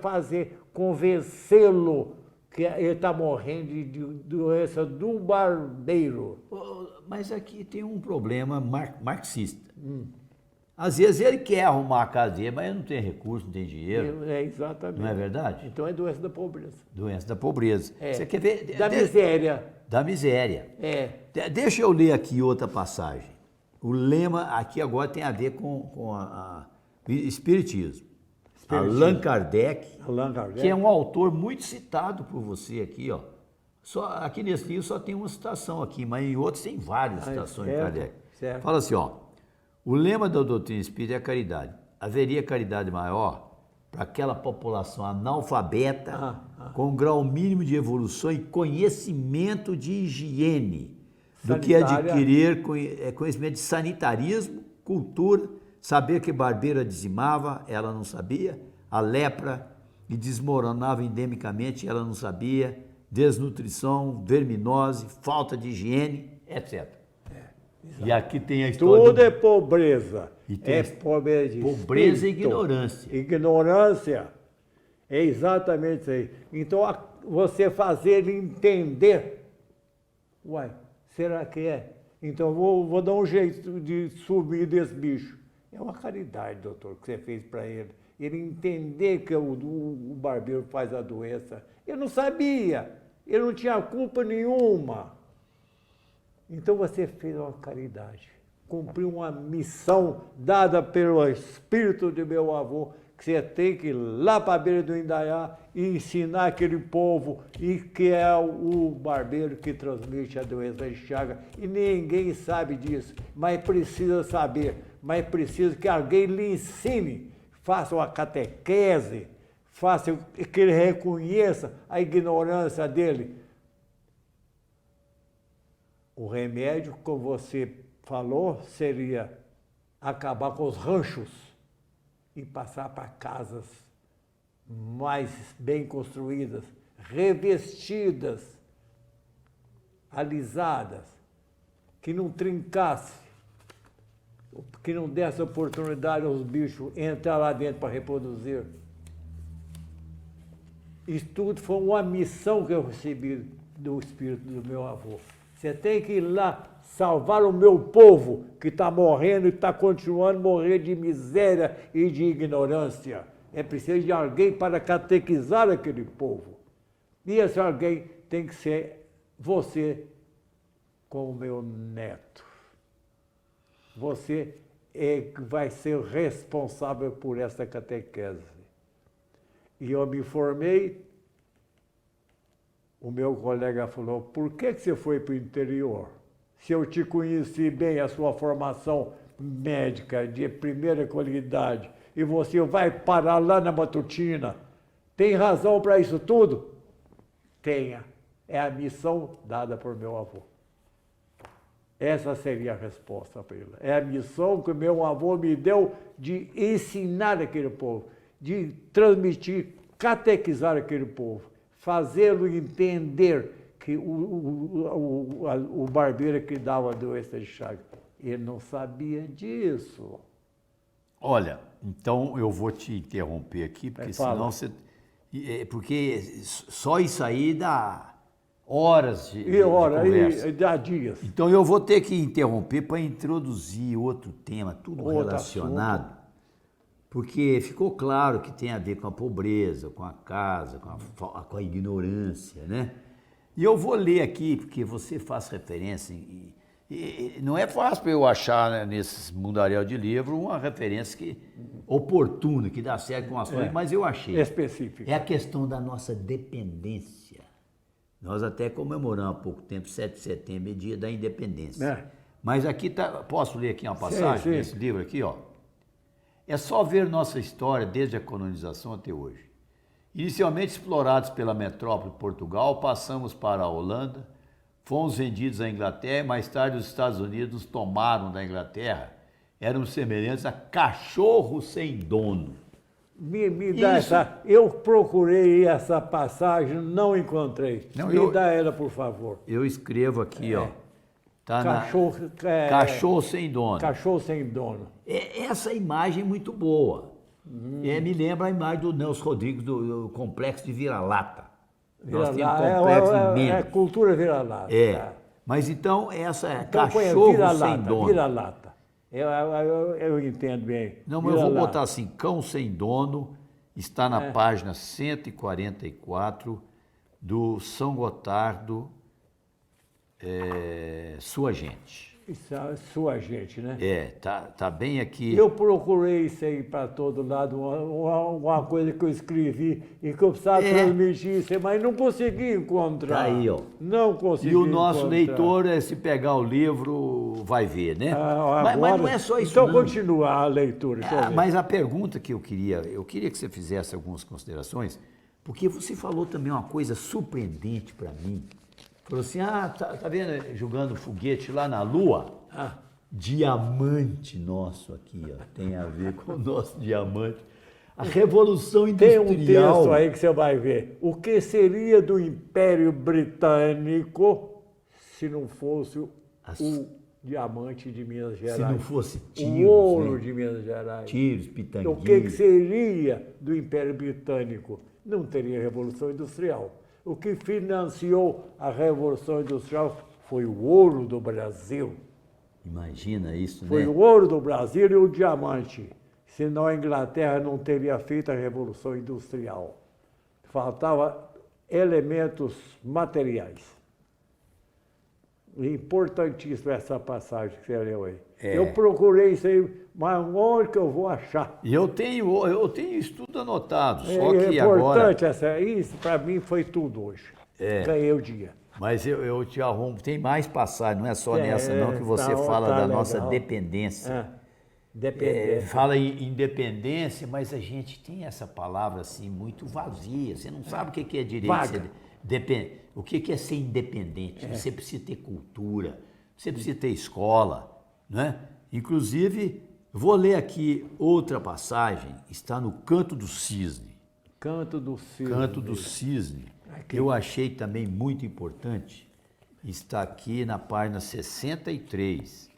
convencê-lo que ele está morrendo de doença do barbeiro. Mas aqui tem um problema marxista. Às vezes ele quer arrumar a casa dele, mas ele não tem recurso, não tem dinheiro. Exatamente. Não é verdade? Então é doença da pobreza. Doença da pobreza. Você quer ver? Da miséria. Da miséria. Deixa eu ler aqui outra passagem. O lema aqui agora tem a ver com o Espiritismo. Allan Kardec, que é um autor muito citado por você aqui, ó. Aqui nesse livro só tem uma citação aqui, mas em outros tem várias citações de Kardec. Certo. Fala assim, ó. O lema da doutrina espírita é a caridade. Haveria caridade maior para aquela população analfabeta com um grau mínimo de evolução e conhecimento de higiene do que adquirir conhecimento de sanitarismo, cultura, saber que barbeiro a dizimava, ela não sabia, a lepra e desmoronava endemicamente, ela não sabia, desnutrição, verminose, falta de higiene, etc. E aqui tem a história. Tudo é pobreza. Pobreza de pobreza e ignorância. Ignorância. É exatamente isso aí. Então, você fazer ele entender. Uai, será que é? Então, vou dar um jeito de subir desse bicho. É uma caridade, doutor, que você fez para ele. Ele entender que o barbeiro faz a doença. Ele não sabia. Ele não tinha culpa nenhuma. Então você fez uma caridade, cumpriu uma missão dada pelo espírito de meu avô, que você tem que ir lá para a beira do Indaiá e ensinar aquele povo, e que é o barbeiro que transmite a doença de Chagas. E ninguém sabe disso, mas precisa saber, mas precisa que alguém lhe ensine, faça uma catequese, faça que ele reconheça a ignorância dele. O remédio, como você falou, seria acabar com os ranchos e passar para casas mais bem construídas, revestidas, alisadas, que não trincasse, que não desse oportunidade aos bichos entrar lá dentro para reproduzir. Isso tudo foi uma missão que eu recebi do espírito do meu avô. Você tem que ir lá salvar o meu povo que está morrendo e está continuando a morrer de miséria e de ignorância. É preciso de alguém para catequizar aquele povo. E esse alguém tem que ser você, como meu neto. Você vai ser responsável por essa catequese. E eu me formei, o meu colega falou, por que você foi para o interior? Se eu te conheci bem, a sua formação médica de primeira qualidade, e você vai parar lá na Matutina, tem razão para isso tudo? Tenha. É a missão dada por meu avô. Essa seria a resposta para ele. É a missão que meu avô me deu de ensinar aquele povo, de transmitir, catequizar aquele povo, fazê-lo entender que o barbeiro que dava a doença de Chagas, ele não sabia disso. Olha, então eu vou te interromper aqui, porque senão você... Porque só isso aí dá horas de conversa. E dá dias. Então eu vou ter que interromper para introduzir outro tema, tudo relacionado, porque ficou claro que tem a ver com a pobreza, com a casa, com a ignorância, né? E eu vou ler aqui, porque você faz referência, e não é fácil para eu achar, né, nesse mundaréu de livro uma referência oportuna, que dá certo com as coisas, mas eu achei. Específica. É a questão da nossa dependência. Nós até comemoramos há pouco tempo, 7 de setembro, dia da independência. É. Mas aqui tá, posso ler aqui uma passagem desse livro aqui, ó. É só ver nossa história desde a colonização até hoje. Inicialmente explorados pela metrópole Portugal, passamos para a Holanda, fomos vendidos à Inglaterra e mais tarde os Estados Unidos nos tomaram da Inglaterra. Éramos semelhantes a cachorros sem dono. Me dá essa. Eu procurei essa passagem, não encontrei. Me dá ela, por favor. Eu escrevo aqui, ó. Tá Cachorro sem dono. Cachorro sem dono. Essa imagem é muito boa. Me lembra a imagem do Nelson Rodrigues do Complexo de Vira-Lata. Nós temos complexo imenso. É cultura vira-lata. Mas então essa é então, cachorro sem dono. Vira-lata. Eu entendo bem. Não, mas eu vou botar assim, cão sem dono, está na página 144 do São Gotardo, Sua Gente. Isso é Sua Gente, né? Tá bem aqui. Eu procurei isso aí para todo lado, uma coisa que eu escrevi e que eu precisava transmitir isso, mas não consegui encontrar. Tá aí, ó. Não consegui E o nosso leitor, se pegar o livro, vai ver, né? Mas não é só isso, então não. Continua a leitura. Mas a pergunta que eu queria que você fizesse algumas considerações, porque você falou também uma coisa surpreendente para mim. Falou assim, tá vendo, jogando foguete lá na Lua? Diamante nosso aqui, ó, tem a ver com o nosso diamante. A Revolução Industrial... Tem um texto aí que você vai ver. O que seria do Império Britânico se não fosse o diamante de Minas Gerais? Se não fosse tiros, o ouro de Minas Gerais. Tiros, pitangueiros. O que seria do Império Britânico? Não teria Revolução Industrial. O que financiou a Revolução Industrial foi o ouro do Brasil. Imagina isso, né? Foi o ouro do Brasil e o diamante. Senão a Inglaterra não teria feito a Revolução Industrial. Faltava elementos materiais. Importantíssima essa passagem que você leu aí. Eu procurei isso aí, mas onde que eu vou achar? E eu tenho isso tudo anotado, só que importante agora... isso para mim foi tudo hoje. Ganhei o dia. Mas eu te arrumo, tem mais passagem, não é só nessa não que você fala da nossa dependência. Fala em independência, mas a gente tem essa palavra assim muito vazia, você não sabe o que é direito. O que é ser independente? Você precisa ter cultura, você precisa ter escola, né? Inclusive, vou ler aqui outra passagem, está no Canto do Cisne. Canto do Cisne. Canto do Cisne. Eu achei também muito importante, está aqui na página 63.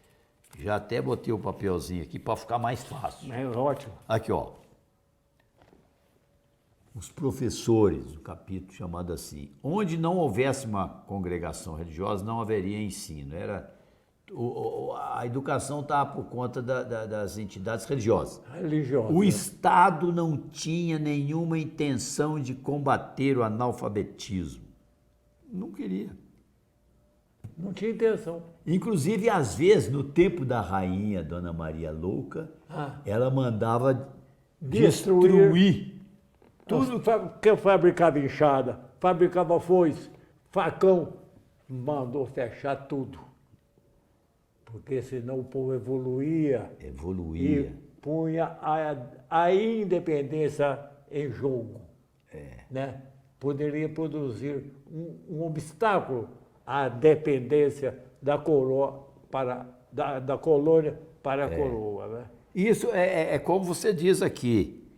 Já até botei o papelzinho aqui para ficar mais fácil. É ótimo. Aqui, ó. os professores, um capítulo chamado assim, onde não houvesse uma congregação religiosa, não haveria ensino. A educação estava por conta das entidades religiosas. Religiosa. O Estado não tinha nenhuma intenção de combater o analfabetismo. Não queria. Não tinha intenção. Inclusive, às vezes, no tempo da rainha Dona Maria Louca, ela mandava destruir tudo que fabricava enxada, fabricava foice, facão, mandou fechar tudo. Porque senão o povo evoluía. Evoluía. E punha a independência em jogo. Né? Poderia produzir um obstáculo à dependência da coroa da colônia para a coroa. Né? Isso é como você diz aqui.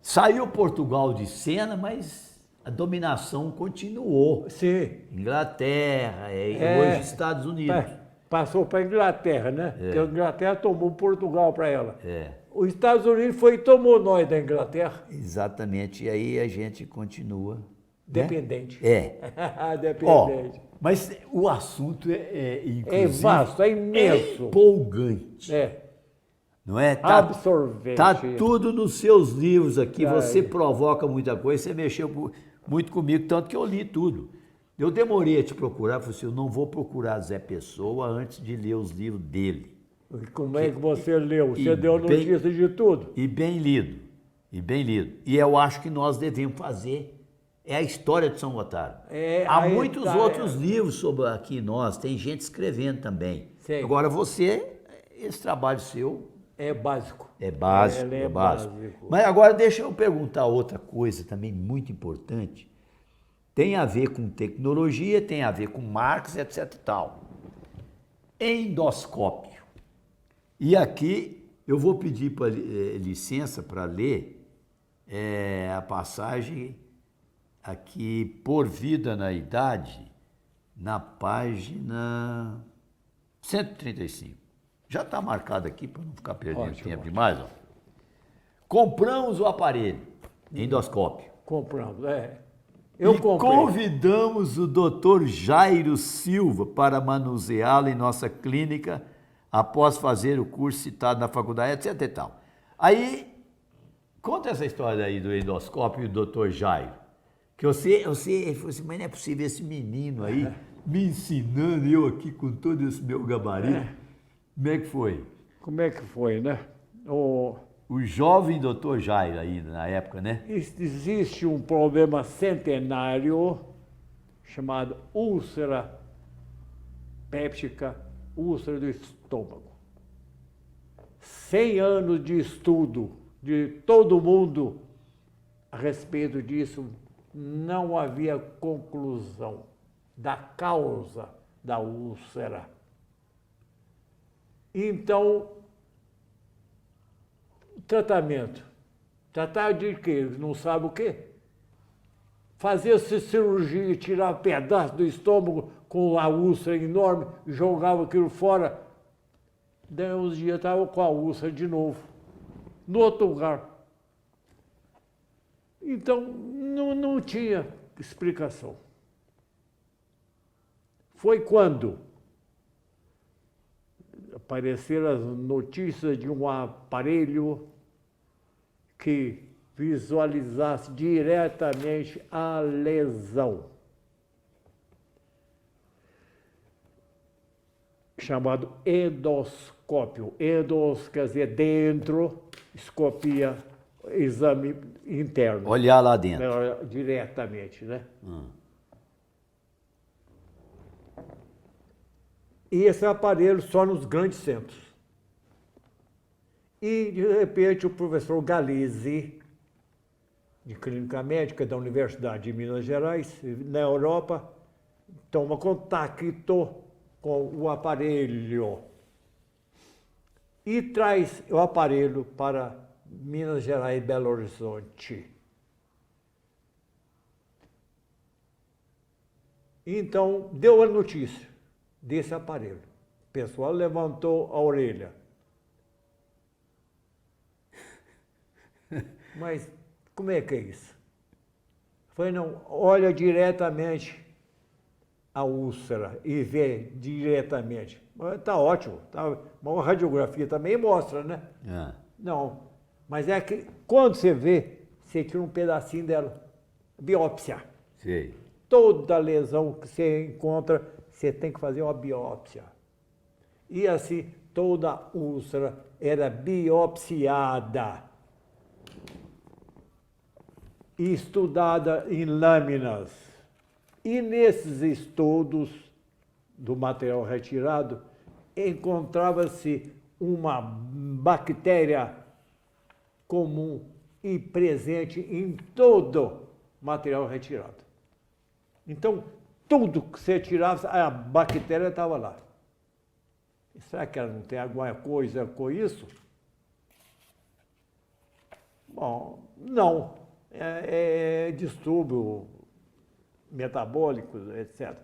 Saiu Portugal de cena, mas a dominação continuou. Sim. Inglaterra, hoje Estados Unidos. Passou para a Inglaterra, né? Porque a Inglaterra tomou Portugal para ela. É. Os Estados Unidos foi e tomou nós da Inglaterra. Exatamente. E aí a gente continua. Dependente. Né? Dependente. Mas o assunto inclusive, É vasto, é imenso. É empolgante. Não é? Absorvente. Tá tudo nos seus livros aqui. Você provoca muita coisa. Você mexeu muito comigo, tanto que eu li tudo. Eu demorei a te procurar, falei assim, eu não vou procurar Zé Pessoa antes de ler os livros dele. Como é que você leu? Você deu notícia de tudo? E bem lido, E eu acho que nós devemos fazer a história de São Gotardo. Há muitos outros livros sobre aqui nós, tem gente escrevendo também. Sim. Agora esse trabalho seu... É básico. É básico, é básico. Mas agora deixa eu perguntar outra coisa também muito importante. Tem a ver com tecnologia, tem a ver com Marx, etc e tal. Endoscópio. E aqui eu vou pedir licença para ler a passagem aqui, Por Vida na Idade, na página 135. Já está marcado aqui para não ficar perdendo tempo demais. Ó. Compramos o aparelho, endoscópio. Compramos, E convidamos o Dr. Jairo Silva para manuseá-lo em nossa clínica após fazer o curso citado na faculdade, etc e tal. Aí, conta essa história aí do endoscópio e do Dr. Jairo. Que você falou assim, mas não é possível esse menino aí me ensinando, eu aqui com todo esse meu gabarito. Como é que foi? Como é que foi, né? O jovem Dr. Jairo ainda, na época, né? Existe um problema centenário chamado úlcera péptica, úlcera do estômago. 100 anos de estudo de todo mundo a respeito disso, não havia conclusão da causa da úlcera. Então, tratamento. Tratar de quê? Não sabe o quê? Fazia-se cirurgia, tirava pedaço do estômago com a úlcera enorme, jogava aquilo fora. Daí uns dias estava com a úlcera de novo, no outro lugar. Então, não tinha explicação. Foi quando apareceram as notícias de um aparelho que visualizasse diretamente a lesão, chamado endoscópio. Endos quer dizer dentro, escopia, exame interno. Olhar lá dentro. Diretamente, né? E esse aparelho só nos grandes centros. E, de repente, o professor Galizzi, de Clínica Médica da Universidade de Minas Gerais, na Europa, toma contato com o aparelho e traz o aparelho para Minas Gerais e Belo Horizonte. Então, deu a notícia desse aparelho. O pessoal levantou a orelha. Mas como é que é isso? Falei, não, olha diretamente a úlcera e vê diretamente. Está ótimo, tá, uma radiografia também mostra, né? Ah, Não, mas é que quando você vê, você tira um pedacinho dela, biópsia. sei. Toda lesão que você encontra, você tem que fazer uma biópsia. E assim, toda úlcera era biopsiada e estudada em lâminas. E nesses estudos do material retirado, encontrava-se uma bactéria comum e presente em todo material retirado. Então, tudo que você tirava, a bactéria estava lá. Será que ela não tem alguma coisa com isso? Bom, não. É distúrbio metabólicos, etc.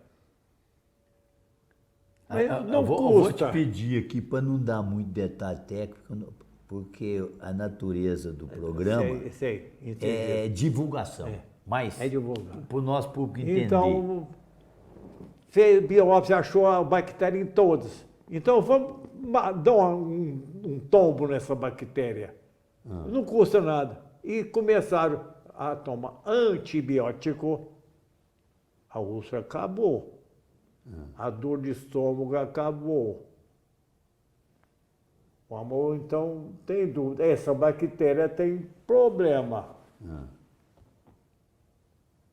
Mas não eu vou te custa. pedir aqui para não dar muito detalhe técnico, porque a natureza do programa Sei, entendi. é divulgação. Mas É divulgação. para o nosso público entender. Então, fez biópsia, achou a bactéria em todos. Então, vamos dar um tombo nessa bactéria. Não custa nada. E começaram a tomar antibiótico. A úlcera acabou. A dor de estômago acabou. O amor, então, tem dúvida. Essa bactéria tem problema.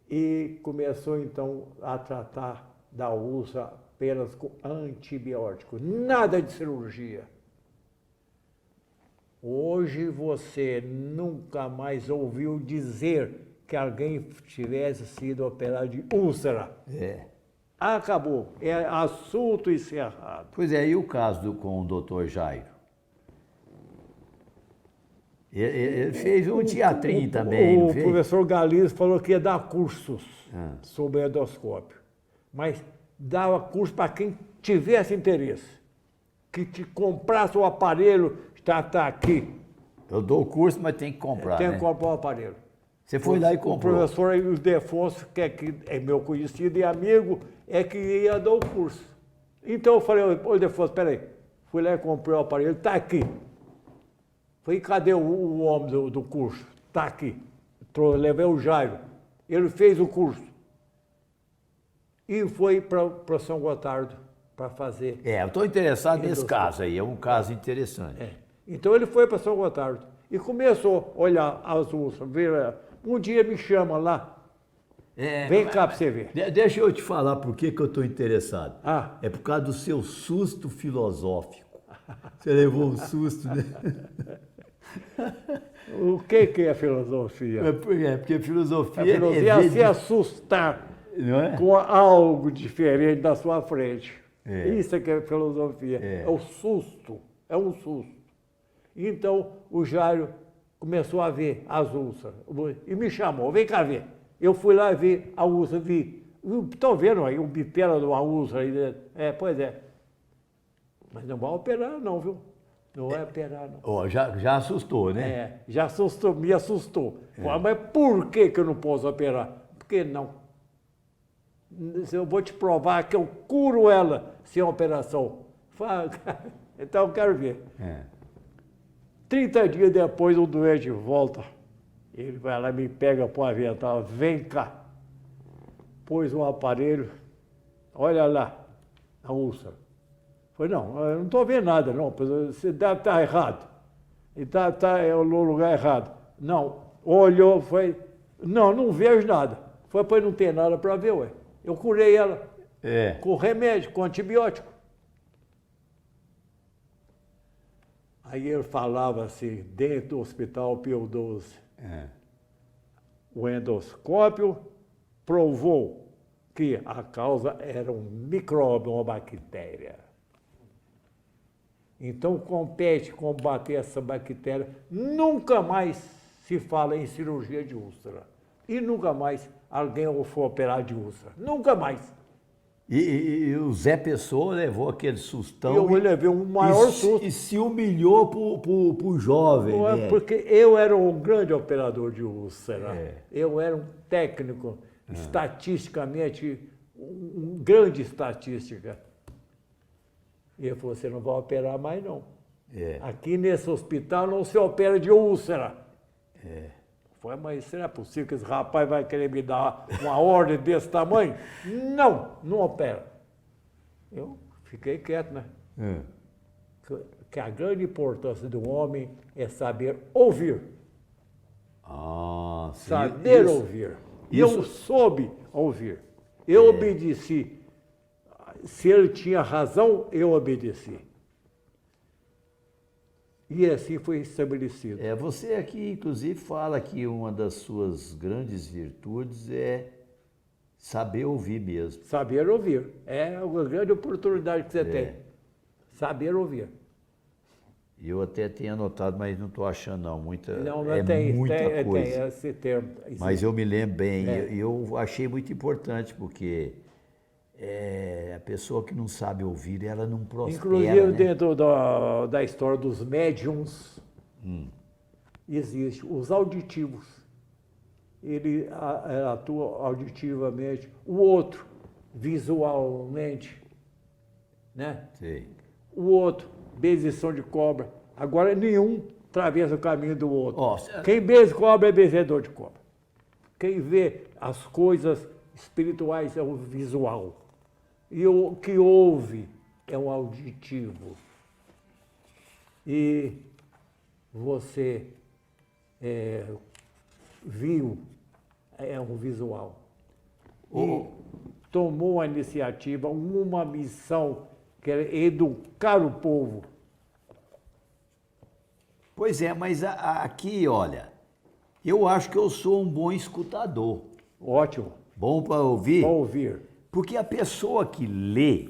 E começou, então, a tratar da úlcera apenas com antibiótico. Nada de cirurgia. Hoje você nunca mais ouviu dizer que alguém tivesse sido operado de úlcera. É. Acabou. É assunto encerrado. Pois é, e o caso com o Dr. Jairo? Ele fez um teatrinho também, não O fez? professor Galiz falou que ia dar cursos sobre endoscópio. Mas dava curso para quem tivesse interesse. Que te comprasse o aparelho, está aqui. Eu dou o curso, mas tem que comprar, Tem né? que comprar o aparelho. Você foi lá e O comprou. professor Ildefonso, que é meu conhecido e amigo, é que ia dar o curso. Então eu falei, ô Ildefonso, peraí. Fui lá e comprei o aparelho, está aqui. Falei, cadê o homem do curso? Está aqui. Levei o Jairo. Ele fez o curso. E foi para São Gotardo para fazer. Eu estou interessado nesse caso aí, é um caso interessante. Então ele foi para São Gotardo e começou a olhar as úlceras. Um dia me chama lá, vem cá para você ver. Deixa eu te falar por que eu estou interessado. Ah. É por causa do seu susto filosófico. Você levou um susto, né? O que é filosofia? Porque filosofia, A filosofia é se assustar não é? com algo diferente na sua frente. É. Isso é que é filosofia. É o susto. É um susto. Então o Jairo começou a ver as úlceras e me chamou, vem cá ver. Eu fui lá ver a úlcera, vi. Estão vendo aí o bitela de uma úlcera aí dentro? Pois é. Mas não vai operar não, viu? Não vai operar não. Ó, já assustou, né? Já assustou, me assustou. Falei, mas por que eu não posso operar? Por que não? Eu vou te provar que eu curo ela sem operação. Fala, então eu quero ver. 30 dias depois o doente volta. Ele vai lá, me pega para o avental, vem cá. Pôs um aparelho, olha lá, a úlcera. Falei, não, eu não estou vendo nada, não. Você deve estar errado. E está no lugar errado. Não, olhou, foi. Não vejo nada. Foi, pois não tem nada para ver, ué. Eu curei ela com remédio, com antibiótico. Aí ele falava assim, dentro do Hospital Pio XII. O endoscópio provou que a causa era um micróbio, uma bactéria. Então compete combater essa bactéria. Nunca mais se fala em cirurgia de úlcera. E nunca mais alguém for operar de úlcera. Nunca mais. E o Zé Pessoa levou aquele sustão Eu levei um maior susto. e se humilhou pro jovem, Não é né? porque eu era um grande operador de úlcera. É. Eu era um técnico, estatisticamente, um grande estatística. E ele falou, você não vai operar mais não. É. Aqui nesse hospital não se opera de úlcera. É. Falei, mas será possível que esse rapaz vai querer me dar uma ordem desse tamanho? Não, não opera. Eu fiquei quieto, né? É. Que a grande importância do homem é saber ouvir. Ah, sim. Saber Isso- ouvir. E eu isso- soube ouvir. Eu obedeci. Se ele tinha razão, eu obedeci. E assim foi estabelecido. Você aqui, inclusive, fala que uma das suas grandes virtudes é saber ouvir mesmo. Saber ouvir. É uma grande oportunidade que você tem. Saber ouvir. Eu até tenho anotado, mas não estou achando não. Não É tem, muita tem coisa. esse termo. Mas eu me lembro bem, É. eu achei muito importante, porque a pessoa que não sabe ouvir, ela não prospera, Inclusive, né? dentro da história dos médiums, existe os auditivos. Ele atua auditivamente, o outro visualmente, né? Sei. O outro, benzição de cobra. Agora, nenhum atravessa o caminho do outro. Ó, Quem benze cobra é benzedor de cobra. Quem vê as coisas espirituais é o visual. E o que ouve é o auditivo. E você viu é um visual. E tomou a iniciativa, uma missão que era educar o povo. Pois é, mas aqui, olha, eu acho que eu sou um bom escutador. Ótimo, Bom para ouvir? para ouvir. Porque a pessoa que lê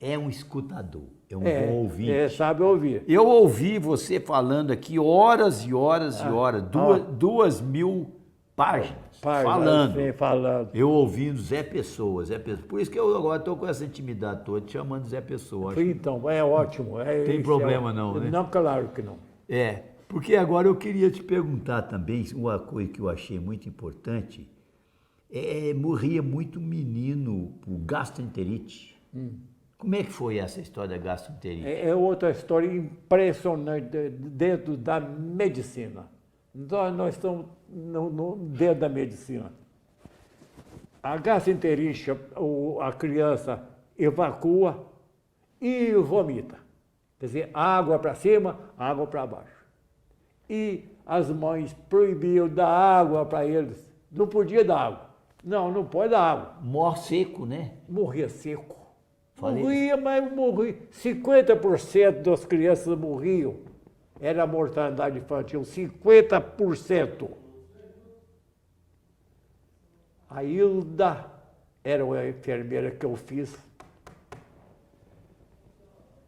é um escutador, é um bom ouvinte. Sabe ouvir. Eu ouvi você falando aqui horas e horas e horas, 2.000 páginas falando. Sim, falando. Eu ouvindo Zé Pessoa, Zé Pessoa. Por isso que eu agora estou com essa intimidade toda, te chamando Zé Pessoa. Acho que- Então, é ótimo. Tem problema não, né? Não, claro que não. Porque agora eu queria te perguntar também, uma coisa que eu achei muito importante, morria muito menino por gastroenterite. Como é que foi essa história da gastroenterite? É outra história impressionante dentro da medicina. Nós estamos dentro da medicina. A gastroenterite, a criança evacua e vomita. Quer dizer, água para cima, água para baixo. E as mães proibiam dar água para eles. Não podia dar água. Não pode dar água. Mó seco, né? Morria seco. Falei. Morria, mas morria. 50% das crianças morriam. Era a mortalidade infantil, 50%. A Hilda era uma enfermeira que eu fiz.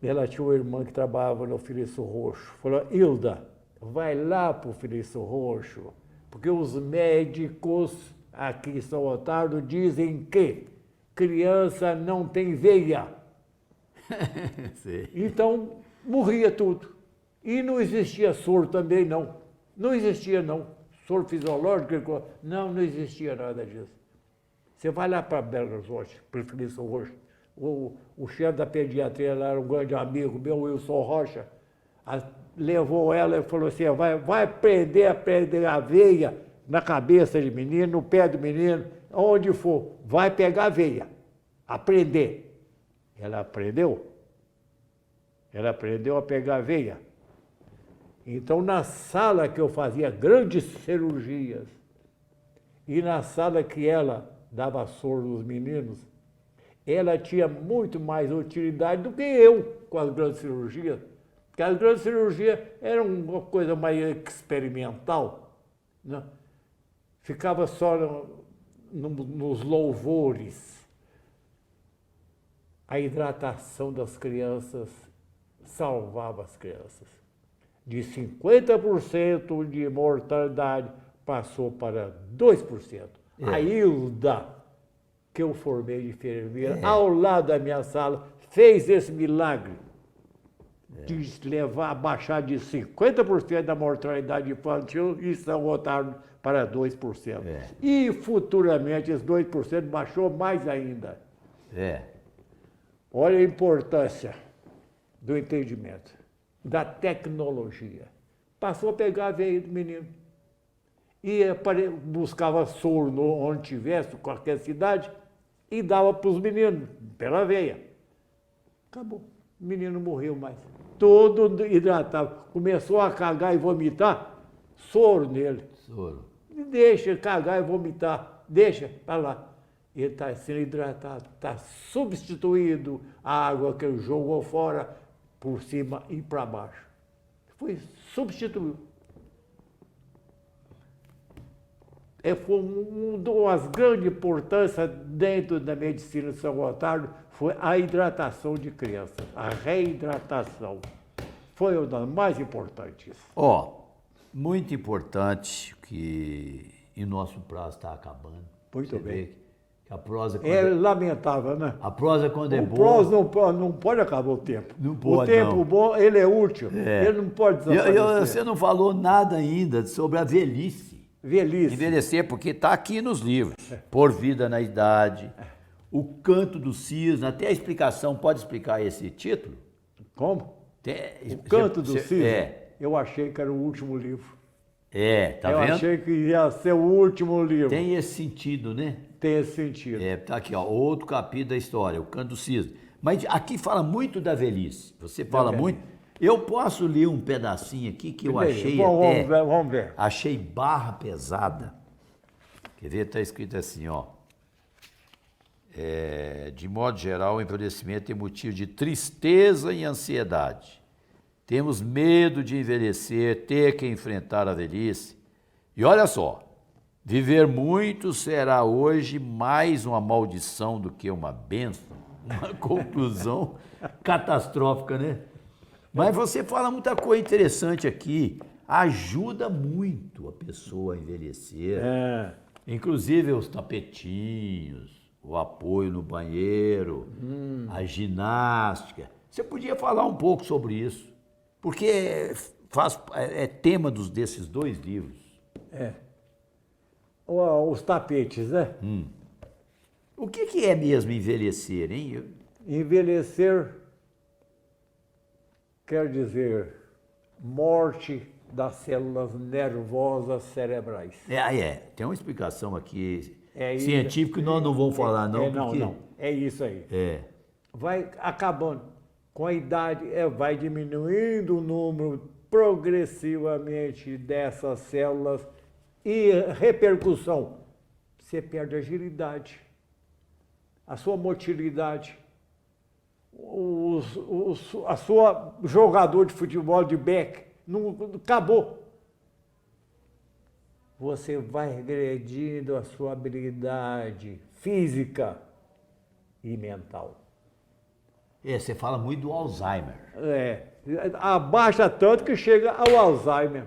Ela tinha uma irmã que trabalhava no Felício Roxo. Falou, Hilda, vai lá para o Felício Roxo, porque os médicos aqui em São Otário dizem que criança não tem veia. Sei. Então, morria tudo. E não existia soro também, não. Não existia, não. Soro fisiológico, não existia nada disso. Você vai lá para Belo Horizonte, para o Felício Roxo. O chefe da pediatria lá era um grande amigo meu, Wilson Rocha. Levou ela e falou assim, vai aprender a veia na cabeça de menino, no pé do menino, onde for. Vai pegar a veia. Aprender. Ela aprendeu. Ela aprendeu a pegar a veia. Então, na sala que eu fazia grandes cirurgias, e na sala que ela dava soro nos meninos, ela tinha muito mais utilidade do que eu com as grandes cirurgias. Porque as grandes cirurgias eram uma coisa mais experimental, né? Ficava só nos louvores. A hidratação das crianças salvava as crianças. De 50% de mortalidade passou para 2%. A Hilda que eu formei de enfermeira, ao lado da minha sala, fez esse milagre de levar, baixar de 50% da mortalidade infantil em São Gotardo para 2%. E futuramente esse 2% baixou mais ainda. Olha a importância do entendimento, da tecnologia. Passou a pegar a veia do menino. E buscava soro onde tivesse, qualquer cidade, e dava para os meninos, pela veia. Acabou. O menino morreu mais. Todo hidratado. Começou a cagar e vomitar, soro nele. Soro. Deixa cagar e vomitar. Deixa para lá. Ele está sendo hidratado. Está substituído a água que ele jogou fora, por cima e para baixo. Foi substituído. Foi uma das grandes importâncias dentro da medicina de São Gotardo, foi a hidratação de crianças, a reidratação. Foi uma das mais importantes. Muito importante que e nosso prazo está acabando. Muito bem. Que a prosa lamentável, né? A prosa quando é boa... O prosa não pode acabar o tempo. Não pode, o tempo bom, ele é útil. Ele não pode desaparecer. Você não falou nada ainda sobre a velhice. Envelhecer, porque está aqui nos livros. Por vida na idade, o canto do cisne, até a explicação, pode explicar esse título? Como? O canto do cisne? Eu achei que era o último livro. Tá vendo? Eu achei que ia ser o último livro. Tem esse sentido, né? Tem esse sentido. Tá aqui, outro capítulo da história, o canto do cisne. Mas aqui fala muito da velhice. Você fala muito... Eu posso ler um pedacinho aqui que eu achei vamos ver. Achei barra pesada. Quer ver? Está escrito assim, de modo geral, o envelhecimento é motivo de tristeza e ansiedade. Temos medo de envelhecer, ter que enfrentar a velhice. E olha só, viver muito será hoje mais uma maldição do que uma bênção. Uma conclusão catastrófica, né? Mas você fala muita coisa interessante aqui. Ajuda muito a pessoa a envelhecer. Inclusive os tapetinhos, o apoio no banheiro, a ginástica. Você podia falar um pouco sobre isso, porque é tema desses dois livros. Os tapetes, né? O que é mesmo envelhecer, hein? Envelhecer quer dizer morte das células nervosas cerebrais. Tem uma explicação aqui científica que nós não vamos falar, não. Não. É isso aí. Vai acabando. Com a idade, vai diminuindo o número progressivamente dessas células e repercussão. Você perde a agilidade, a sua motilidade. A sua jogador de futebol de back acabou. Você vai regredindo a sua habilidade física e mental. Você fala muito do Alzheimer. Abaixa tanto que chega ao Alzheimer.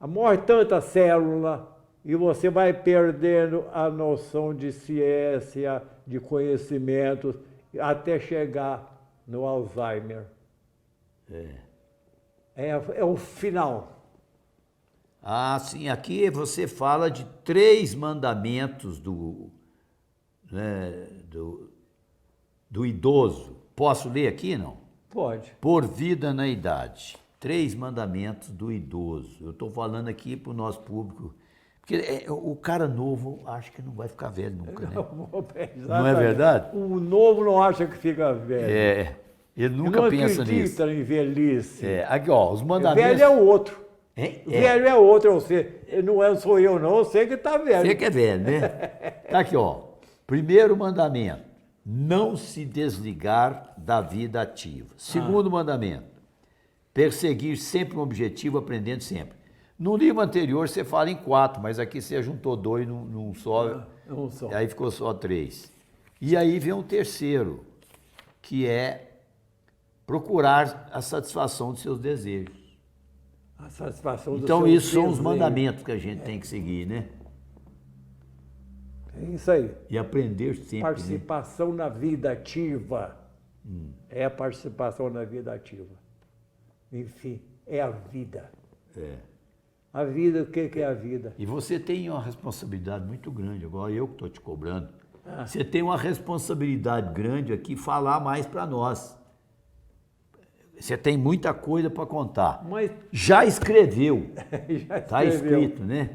Morre tanta célula e você vai perdendo a noção de ciência, de conhecimentos, até chegar no Alzheimer. É o final. Sim. Aqui você fala de 3 mandamentos do idoso. Posso ler aqui, não? Pode. Por vida na idade. 3 mandamentos do idoso. Eu estou falando aqui para o nosso público. Porque o cara novo acha que não vai ficar velho nunca, né? Não é verdade? O novo não acha que fica velho. Ele nunca pensa nisso. Não acredita em velhice. Aqui, os mandamentos... Velho é o outro. Velho é outro, não sou eu não, eu sei que está velho. Você que é velho, né? Tá aqui, primeiro mandamento, não se desligar da vida ativa. Segundo mandamento, perseguir sempre um objetivo, aprendendo sempre. No livro anterior você fala em 4, mas aqui você juntou 2 num só. Um só. Aí ficou só 3. E aí vem um terceiro, que é procurar a satisfação dos seus desejos. A satisfação dos então seus isso desejos. São os mandamentos que a gente tem que seguir, né? Isso aí. E aprender sempre, né? Participação na vida ativa. É a participação na vida ativa. Enfim, é a vida. É. A vida, o que é a vida? E você tem uma responsabilidade muito grande, agora eu que estou te cobrando. Você tem uma responsabilidade grande aqui, falar mais para nós. Você tem muita coisa para contar. Mas Já escreveu, já está escreveu. escrito, né?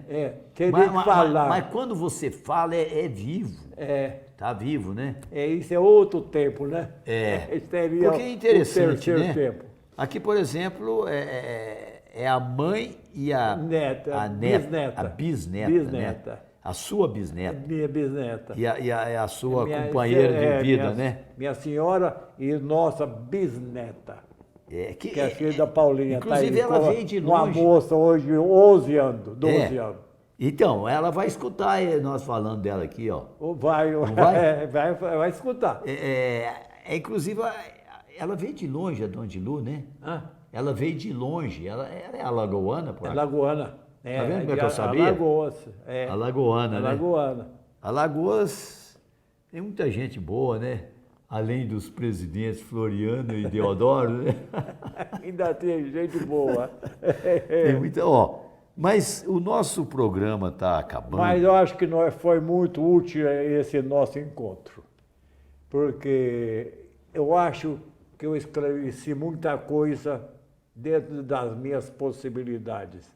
Tem que falar. Mas quando você fala, é vivo. É, Está vivo, né? isso é outro tempo, né? É. Seria Porque é interessante, o terceiro né? tempo. Aqui, por exemplo, é a mãe e a Neta, a neta, bisneta. a bisneta, Bisneta. né? A sua bisneta Minha bisneta. e a sua Minha- companheira de vida, minha, né? Minha senhora e nossa bisneta, É, que é filha da Paulinha. inclusive, aí, ela com veio de uma longe. moça hoje, 11 anos, 12 É. anos. Então, ela vai escutar nós falando dela aqui, ó. Vai, vai? vai escutar. Inclusive, ela veio de longe, a Dona de Lu, né? Ah, Ela veio de longe, ela é alagoana, pô. é Lagoana. Tá vendo como é que eu sabia? Alagoas. É. Alagoana, né? Alagoana. Alagoas tem muita gente boa, né? Além dos presidentes Floriano e Deodoro, né? Ainda tem gente boa. Tem muita, ó. Mas o nosso programa está acabando. Mas eu acho que foi muito útil esse nosso encontro. Porque eu acho que eu esclareci muita coisa dentro das minhas possibilidades.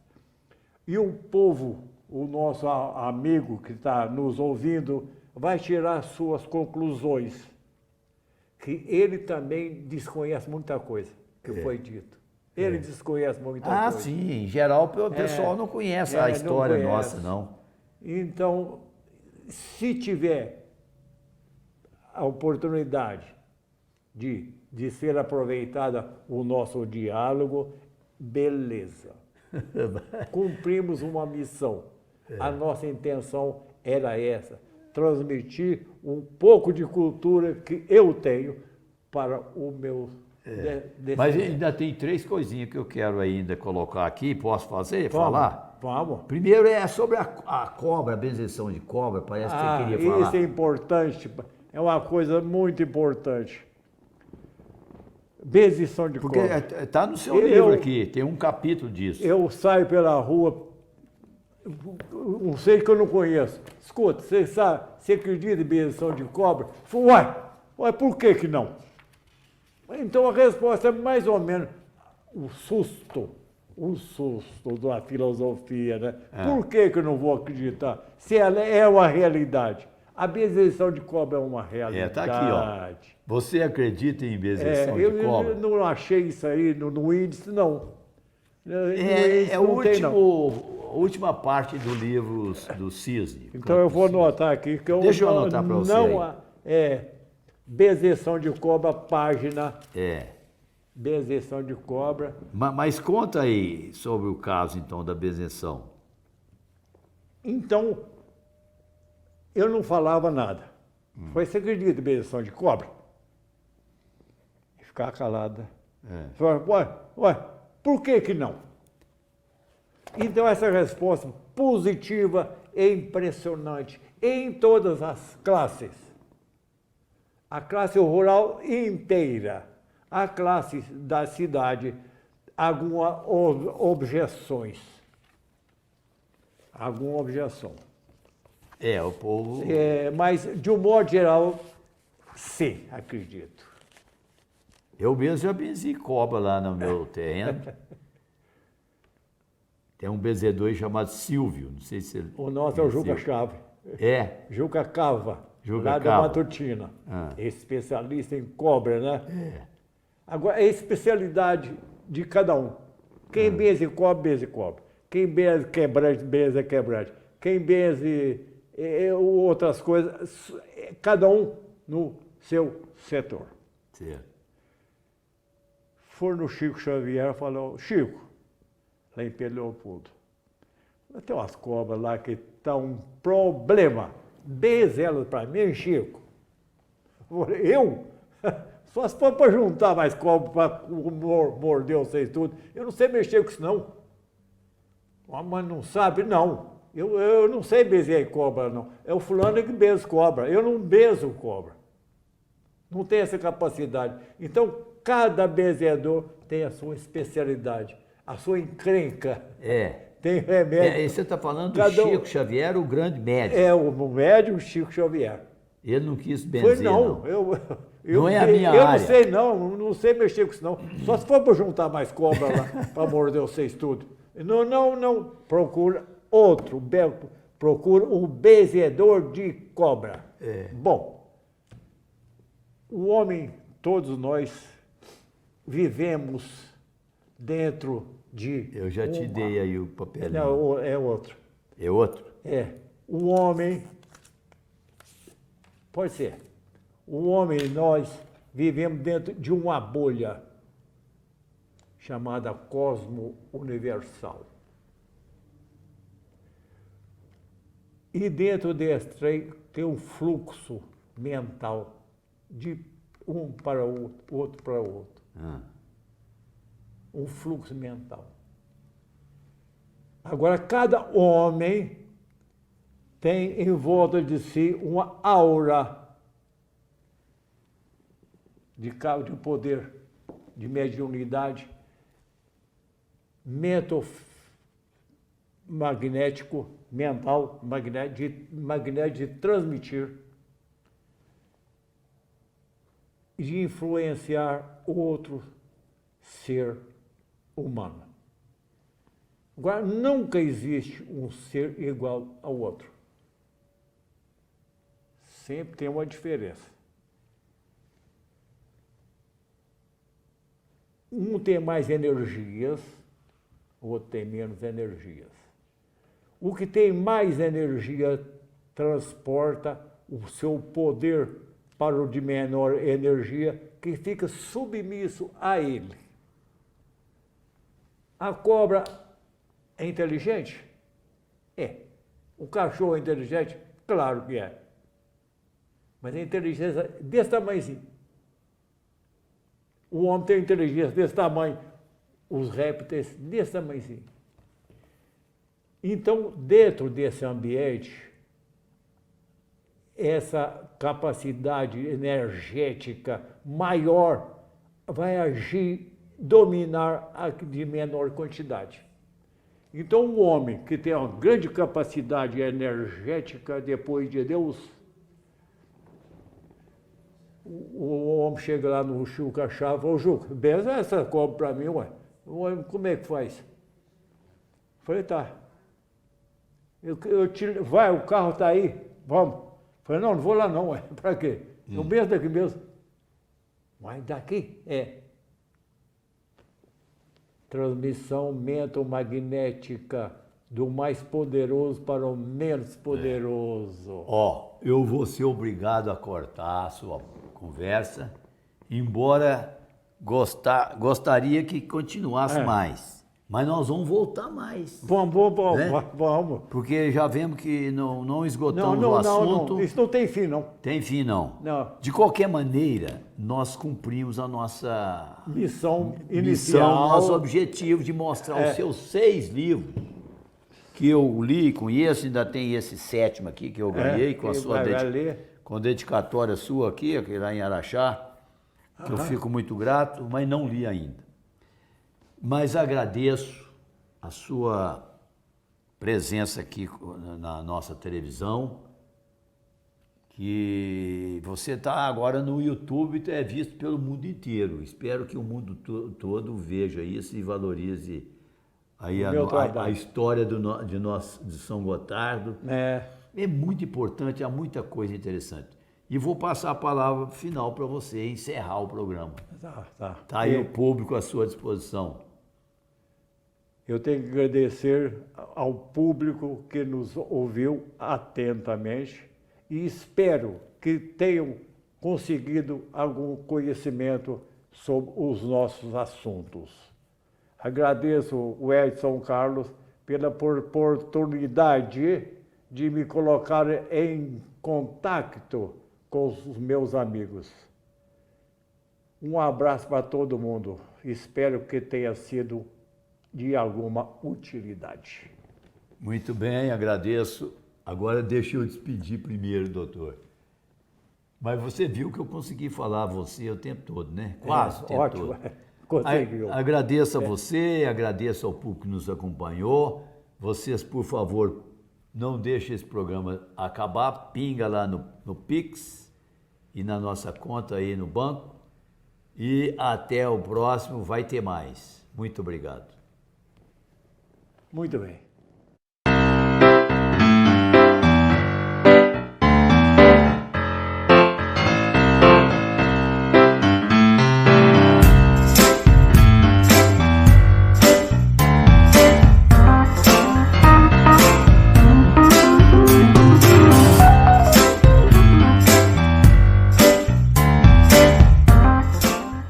E o povo, o nosso amigo que está nos ouvindo, vai tirar suas conclusões. Que ele também desconhece muita coisa que foi dito. Ele desconhece muita coisa. Sim, em geral o pessoal não conhece a história não conhece. nossa, não. Então, se tiver a oportunidade de ser aproveitada o nosso diálogo, beleza. Cumprimos uma missão. A nossa intenção era essa, transmitir um pouco de cultura que eu tenho para o meu Mas ainda tem 3 coisinhas que eu quero ainda colocar aqui. Posso fazer? Falar? Vamos. Primeiro é sobre a cobra, a benzeção de cobra. Parece que você queria falar. Isso é importante, é uma coisa muito importante. Benzição de Porque cobra. está no seu livro aqui, tem um capítulo disso. Eu saio pela rua, não sei que eu não conheço. Escuta, você sabe, você acredita em benção de cobra? Uai, por que não? Então a resposta é mais ou menos o susto da filosofia, né? Por que eu não vou acreditar? Se ela é uma realidade. A benzeção de cobra é uma realidade. Tá aqui, ó. Você acredita em benzeção de cobra? Eu não achei isso aí no índice, não. É a última parte do livro do Cisne. Então eu vou anotar aqui. Que Deixa eu anotar para você não benzeção de cobra, página. Benzeção de cobra. Mas conta aí sobre o caso, então, da benzeção. Então, eu não falava nada. Você acredita em benzeção de cobra? Ficar calada. Ué, por que não? Então, essa resposta positiva é impressionante em todas as classes. A classe rural inteira, a classe da cidade, algumas objeções. Alguma objeção. O povo... Mas, de um modo geral, sim, acredito. Eu mesmo já benzi cobra lá no meu terreno. Tem um benzedor aí chamado Silvio, não sei se ele... O nosso é o Juca Chave. Juca Cava, lá da Matutina. Especialista em cobra, né? Agora, é a especialidade de cada um. Quem benze cobra. Quem benze quebrante. Quem benze outras coisas, cada um no seu setor. Certo. Foi no Chico Xavier e falou, Chico, lá em Pedro Leopoldo, tem umas cobras lá que estão um problema. Benze elas para mim, Chico. Eu? Só se for para juntar mais cobras para morder vocês tudo. Eu não sei mexer com isso, não. Mas não sabe? Não. Eu não sei bezer cobra, não. É o fulano que beza cobra. Eu não bezo cobra. Não tenho essa capacidade. Então, cada bezedor tem a sua especialidade, a sua encrenca. Tem remédio. E você está falando do Chico Xavier, o grande médico. É, o médium Chico Xavier. Ele não quis benzer, não. Não é a minha área. Eu não sei, não sei mexer com isso, não. Só se for para juntar mais cobra lá, para morder vocês tudo. Não. Procura outro. Procura um bezedor de cobra. Bom, o homem, todos nós, vivemos dentro de... Eu já te dei aí o papelinho. Não, é outro. É outro? O homem... Pode ser. O homem, nós, vivemos dentro de uma bolha chamada cosmo universal. E dentro desse trem tem um fluxo mental de um para o outro para o outro. Um fluxo mental. Agora, cada homem tem em volta de si uma aura de poder, de mediunidade, magnético, mental, magnético de transmitir e de influenciar outro ser humano. Agora, nunca existe um ser igual ao outro. Sempre tem uma diferença. Um tem mais energias, o outro tem menos energias. O que tem mais energia transporta o seu poder para o de menor energia, que fica submisso a ele. A cobra é inteligente? É. O cachorro é inteligente? Claro que é. Mas a inteligência desse tamanhozinho. O homem tem inteligência desse tamanho. Os répteis desse tamanhozinho. Então, dentro desse ambiente, essa capacidade energética maior vai agir, dominar a de menor quantidade. Então, o homem que tem uma grande capacidade energética depois de Deus, o homem chega lá no Juca Chave e fala: ô Juca, benza essa cobra para mim, ué. Como é que faz? Eu falei: tá. Vai, o carro está aí, vamos. Eu falei: não vou lá não, ué. Para quê? Eu benzo daqui mesmo. Mas daqui? Transmissão mental-magnética do mais poderoso para o menos poderoso. Eu vou ser obrigado a cortar a sua conversa, embora gostaria que continuasse mais. Mas nós vamos voltar mais. Vamos. Né? Vamos. Porque já vemos que não esgotamos o assunto. Não. Isso não tem fim, não. Tem fim, não. Não. De qualquer maneira, nós cumprimos a nossa missão inicial. Nosso objetivo de mostrar os seus 6 livros, que eu li, conheço, ainda tem esse 7º aqui que eu ganhei, com a sua com dedicatória sua aqui lá em Araxá, que eu fico muito grato, mas não li ainda. Mas agradeço a sua presença aqui na nossa televisão, que você está agora no YouTube e é visto pelo mundo inteiro. Espero que o mundo todo veja isso e valorize aí a história de São Gotardo. É muito importante, há muita coisa interessante. E vou passar a palavra final para você encerrar o programa. Tá aí o público à sua disposição. Eu tenho que agradecer ao público que nos ouviu atentamente e espero que tenham conseguido algum conhecimento sobre os nossos assuntos. Agradeço o Edson Carlos pela oportunidade de me colocar em contato com os meus amigos. Um abraço para todo mundo. Espero que tenha sido de alguma utilidade. Muito bem, agradeço. Agora deixa eu despedir primeiro, doutor. Mas você viu que eu consegui falar a você o tempo todo, né? Quase o tempo ótimo, todo. conseguiu. Agradeço a você, agradeço ao público que nos acompanhou. Vocês, por favor, não deixem esse programa acabar. Pinga lá no Pix e na nossa conta aí no banco. E até o próximo, vai ter mais. Muito obrigado. Muito bem.